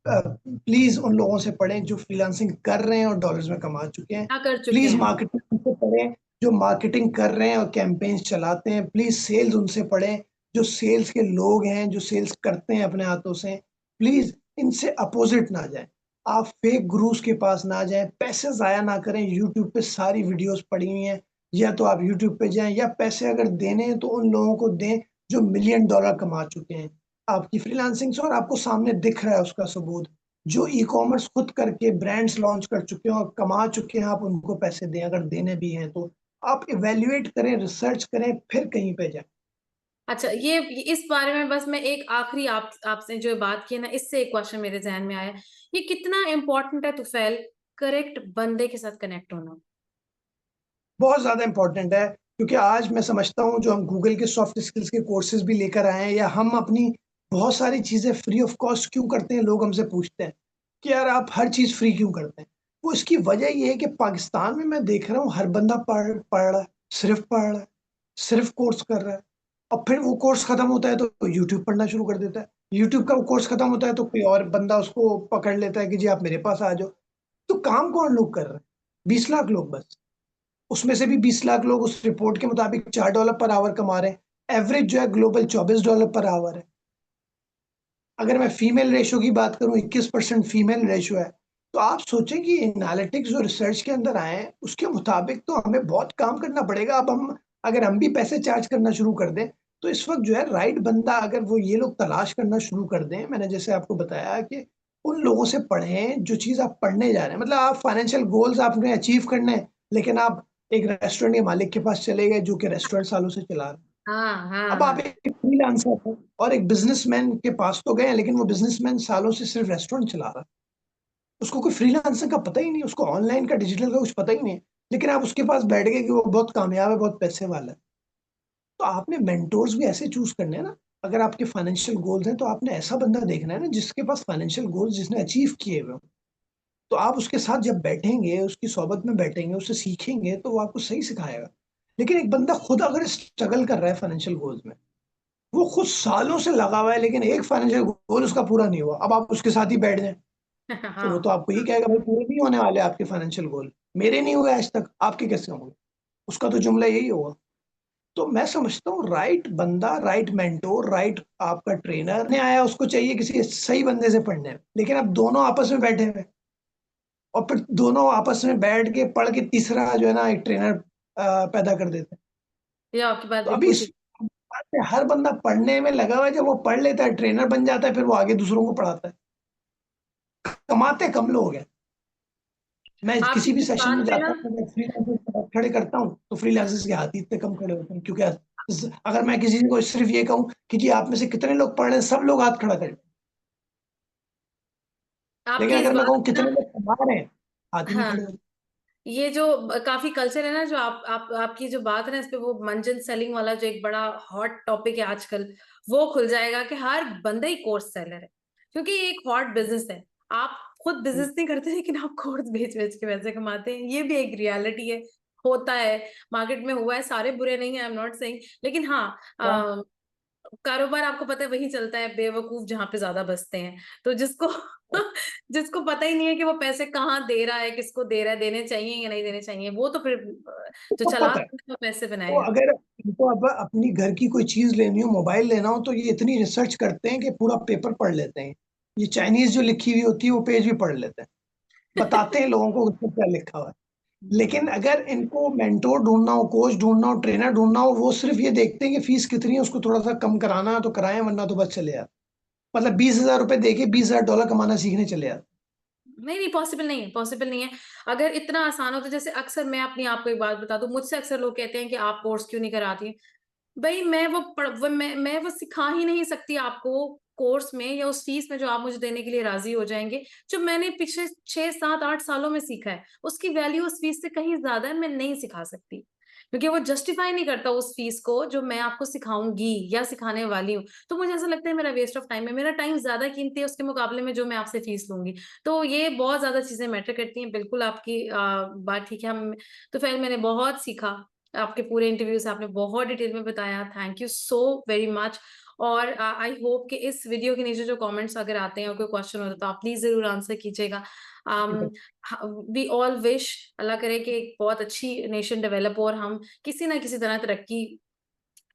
प्लीज उन लोगों से पढ़ें जो फ्रीलांसिंग कर रहे हैं और डॉलर्स में कमा चुके हैं। क्या कर चुके प्लीज हैं। मार्केटिंग उनसे पढ़ें जो मार्केटिंग कर रहे हैं और कैंपेन्स चलाते हैं। प्लीज सेल्स उनसे पढ़ें जो सेल्स के लोग हैं, जो सेल्स करते हैं अपने हाथों से। प्लीज इनसे अपोजिट ना जाएं। आप फेक गुरुज के पास ना जाएं, पैसे जाया ना करें। यूट्यूब पे सारी वीडियोस पड़ी हुई हैं, या तो आप यूट्यूब पे जाएं, या पैसे अगर देने हैं तो उन लोगों को दें जो मिलियन डॉलर कमा चुके हैं आपकी फ्रीलांसिंग से, और आपको सामने दिख रहा है उसका सबूत। जो ई कॉमर्स खुद करके ब्रांड्स लॉन्च कर चुके हैं और कमा चुके हैं, आप उनको पैसे दें अगर देने भी हैं तो। आप इवेल्युएट करें, रिसर्च करें, फिर कहीं पे जाएं। अच्छा, ये इस बारे में बस मैं एक आखिरी आपसे जो बात की है ना, इससे एक क्वेश्चन मेरे जहन में आया। ये कितना इंपॉर्टेंट है तुफैल, करेक्ट बंदे के साथ कनेक्ट होना। बहुत ज्यादा इंपॉर्टेंट है, क्योंकि आज मैं समझता हूँ जो हम गूगल के सॉफ्ट स्किल्स के कोर्सेज भी लेकर आए हैं, या हम अपनी बहुत सारी चीजें फ्री ऑफ कॉस्ट क्यों करते हैं, लोग हमसे पूछते हैं कि यार आप हर चीज फ्री क्यों करते हैं। वो इसकी वजह ये है कि पाकिस्तान में मैं देख रहा हूँ हर बंदा पढ़ पढ़ रहा है, सिर्फ पढ़ रहा है, सिर्फ कोर्स कर रहा है। और फिर वो कोर्स खत्म होता है तो यूट्यूब पढ़ना शुरू कर देता है। यूट्यूब का वो कोर्स खत्म होता है तो कोई और बंदा उसको पकड़ लेता है कि जी आप मेरे पास आ जाओ। तो काम कौन लोग कर रहे हैं? 20 लाख लोग बस। उसमें से भी 20 लाख लोग उस रिपोर्ट के मुताबिक $4 पर आवर कमा रहे हैं। एवरेज जो है ग्लोबल $24 पर आवर है। अगर मैं फीमेल रेशियो की बात करूँ 21% फीमेल रेशियो है। तो आप सोचें कि एनालिटिक्स जो रिसर्च के अंदर आए हैं, उसके मुताबिक तो हमें बहुत काम करना पड़ेगा। अब अगर हम भी पैसे चार्ज करना शुरू कर दें, तो इस वक़्त जो है राइट बंदा अगर वो ये लोग तलाश करना शुरू कर दें, मैंने जैसे आपको बताया कि उन लोगों से पढ़ें जो चीज़ आप पढ़ने जा रहे हैं। मतलब आप फाइनेंशियल गोल्स आपने अचीव करने हैं, लेकिन आप एक रेस्टोरेंट के मालिक के पास चले गए जो कि रेस्टोरेंट सालों से चला रहा है। हाँ हाँ अब आप हाँ। एक फ्रीलांसर हो और एक बिज़नेसमैन के पास तो गए, लेकिन वो बिज़नेसमैन सालों से सिर्फ़ रेस्टोरेंट चला रहा है। उसको कोई फ्रीलांसर का पता ही नहीं, उसको ऑनलाइन का, डिजिटल का कुछ पता ही नहीं है। लेकिन आप उसके पास बैठ गए कि वो बहुत कामयाब है, बहुत पैसे वाला है। तो आपने मेंटोर्स भी ऐसे चूज़ करने हैं ना, अगर आपके फाइनेंशियल गोल्स हैं, तो आपने ऐसा बंदा देखना है ना जिसके पास फाइनेंशियल गोल्स जिसने अचीव किए हुए हों। तो आप उसके साथ जब बैठेंगे, उसकी सोहबत में बैठेंगे, उससे सीखेंगे, तो वो आपको सही सिखाएगा। लेकिन एक बंदा खुद अगर स्ट्रगल कर रहा है फाइनेंशियल गोल्स में, वो खुद सालों से लगा हुआ है, लेकिन एक फाइनेंशियल गोल उसका पूरा नहीं हुआ। अब आप उसके साथ ही बैठ जाएँ, तो वो हाँ। तो आपको यही कहेगा भाई पूरे नहीं होने वाले आपके फाइनेंशियल गोल। मेरे नहीं हुए आज तक, आपके कैसे होंगे? उसका तो जुमला यही होगा। तो मैं समझता हूँ राइट बंदा, राइट मेंटर, राइट आपका ट्रेनर ने आया उसको चाहिए किसी सही बंदे से पढ़ने। लेकिन अब दोनों आपस में बैठे हुए हैं और फिर दोनों आपस में बैठ के पढ़ के तीसरा जो है ना एक ट्रेनर पैदा कर देते हैं। ये आपकी बात तो अभी बिल्कुल इस ठीक। बात में हर बंदा पढ़ने में लगा हुआ है, जब वो पढ़ लेता है, ट्रेनर बन जाता है, फिर वो आगे दूसरों को पढ़ाता है। कमाते कम लोग हैं। मैं आपकी किसी भी इस सेशन बात में पे जाता ना, हूँ, मैं फ्रीलांसर्स के हाथ खड़े करता हूँ, तो फ्रीलांसर्स के हाथ ही इतने कम खड़े होते हैं क्योंकि अगर मैं किसी को सिर्फ ये कहूँ कि जी आप में से कितने लोग पढ़ रहे हैं, सब लोग हाथ खड़ा करें। लेकिन आपकी इस अगर मैं बात कहूँ पे ना, कितने लोग कमा रहे हैं, हाथ ही नहीं हाँ, खड़े होते। ये जो काफी कल्चर है ना, जो आप आपकी जो बात है ना, इस पे वो मंजन सेलिंग वाला जो एक बड़ा हॉट टॉपिक है आजकल, वो खुल जाएगा कि हर बंदा ही कोर्स सेलर है, क्योंकि ये एक हॉट बिजनेस है। आप खुद बिजनेस नहीं करते, लेकिन आप कोर्स बेच-बेच के पैसे कमाते हैं। ये भी एक रियलिटी है, होता है, मार्केट में हुआ है, सारे बुरे नहीं हैं, आई एम नॉट सेइंग। लेकिन हाँ, क्या कारोबार आपको पता है वहीं चलता है, बेवकूफ जहाँ पे ज्यादा बसते हैं। तो जिसको जिसको पता ही नहीं है कि वो पैसे कहाँ दे रहा है, किसको दे रहा है, देने चाहिए या नहीं देने चाहिए, वो तो फिर जो सबको पता चालाक है। है वो पैसे तो बनाएगा। अगर इनको अब अपनी घर की कोई चीज़ लेनी हो, मोबाइल लेना हो, तो ये इतनी रिसर्च करते हैं कि पूरा पेपर पढ़ लेते हैं। ये चाइनीज़ जो लिखी हुई होती है, वो पेज भी पढ़ लेते हैं। बताते हैं लोगों को उसमें क्या लिखा हुआ है। लेकिन अगर इनको मेंटर ढूँढना हो, कोच ढूँढना हो, ट्रेनर ढूँढना हो, वो सिर्फ़ ये देखते हैं कि फ़ीस कितनी है, उसको थोड़ा-सा कम कराना है तो कराएँ, वरना तो बस चले जाते हैं। मतलब $20,000 दे के $20,000 कमाना सीखने चले जाते नहीं, नहीं, पॉसिबल नहीं है, पॉसिबल नहीं है। अगर इतना आसान होता, जैसे अक्सर मैं अपनी आपको एक बात बता दूँ, मुझसे अक्सर लोग कहते हैं कि आप कोर्स क्यों नहीं कराती? भई मैं वो सिखा ही नहीं सकती आपको कोर्स में या उस फीस में जो आप मुझे देने के लिए राज़ी हो जाएँगे, जो मैंने पिछले 6, 7, 8 सालों में सीखा है। उसकी वैल्यू उस फीस से कहीं ज़्यादा है, मैं नहीं सिखा सकती। क्योंकि वो जस्टिफाई नहीं करता उस फीस को जो मैं आपको सिखाऊँगी या सिखाने वाली हूँ। तो मुझे ऐसा लगता है मेरा वेस्ट ऑफ टाइम है, मेरा टाइम ज़्यादा कीमती है उसके मुकाबले में जो मैं आपसे फीस लूँगी। तो ये बहुत ज़्यादा चीज़ें मैटर करती हैं, बिल्कुल आपकी बात ठीक है। हम तो ख़ैर मैंने बहुत सीखा, आपके पूरे इंटरव्यू से आपने बहुत डिटेल में बताया, thank you so very much. और आई होप कि इस वीडियो के नीचे जो कमेंट्स अगर आते हैं और कोई क्वेश्चन होता है तो आप प्लीज़ ज़रूर आंसर कीजिएगा। हैं। अम, वी ऑल विश, अल्लाह करे कि एक बहुत अच्छी नेशन डेवलप हो और हम किसी ना किसी तरह तरक्की,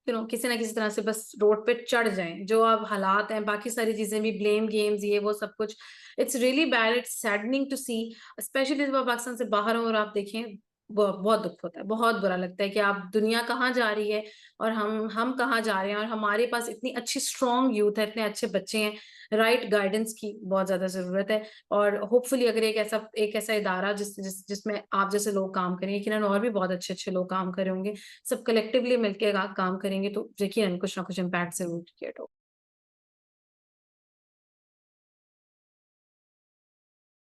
किसी ना किसी तरह से बस रोड पे चढ़ जाएँ। जो अब हालात हैं, बाकी सारी चीज़ें भी, ब्लेम गेम्स, ये वो सब कुछ, it's really bad, it's saddening to see, specially जब आप पाकिस्तान से बाहर हो और आप देखें, बहुत दुःख होता है, बहुत बुरा लगता है कि आप दुनिया कहाँ जा रही है और हम कहाँ जा रहे हैं, और हमारे पास इतनी अच्छी स्ट्रॉन्ग यूथ है, इतने अच्छे बच्चे हैं, राइट गाइडेंस की बहुत ज़्यादा ज़रूरत है। और होपफुली अगर एक ऐसा इदारा जिसमें आप जैसे लोग काम करें, यकीनन और भी बहुत अच्छे-अच्छे लोग काम कर रहे होंगे, सब कलेक्टिवली मिलके काम करेंगे तो यकीनन कुछ ना कुछ इम्पैक्ट ज़रूर क्रिएट होगा।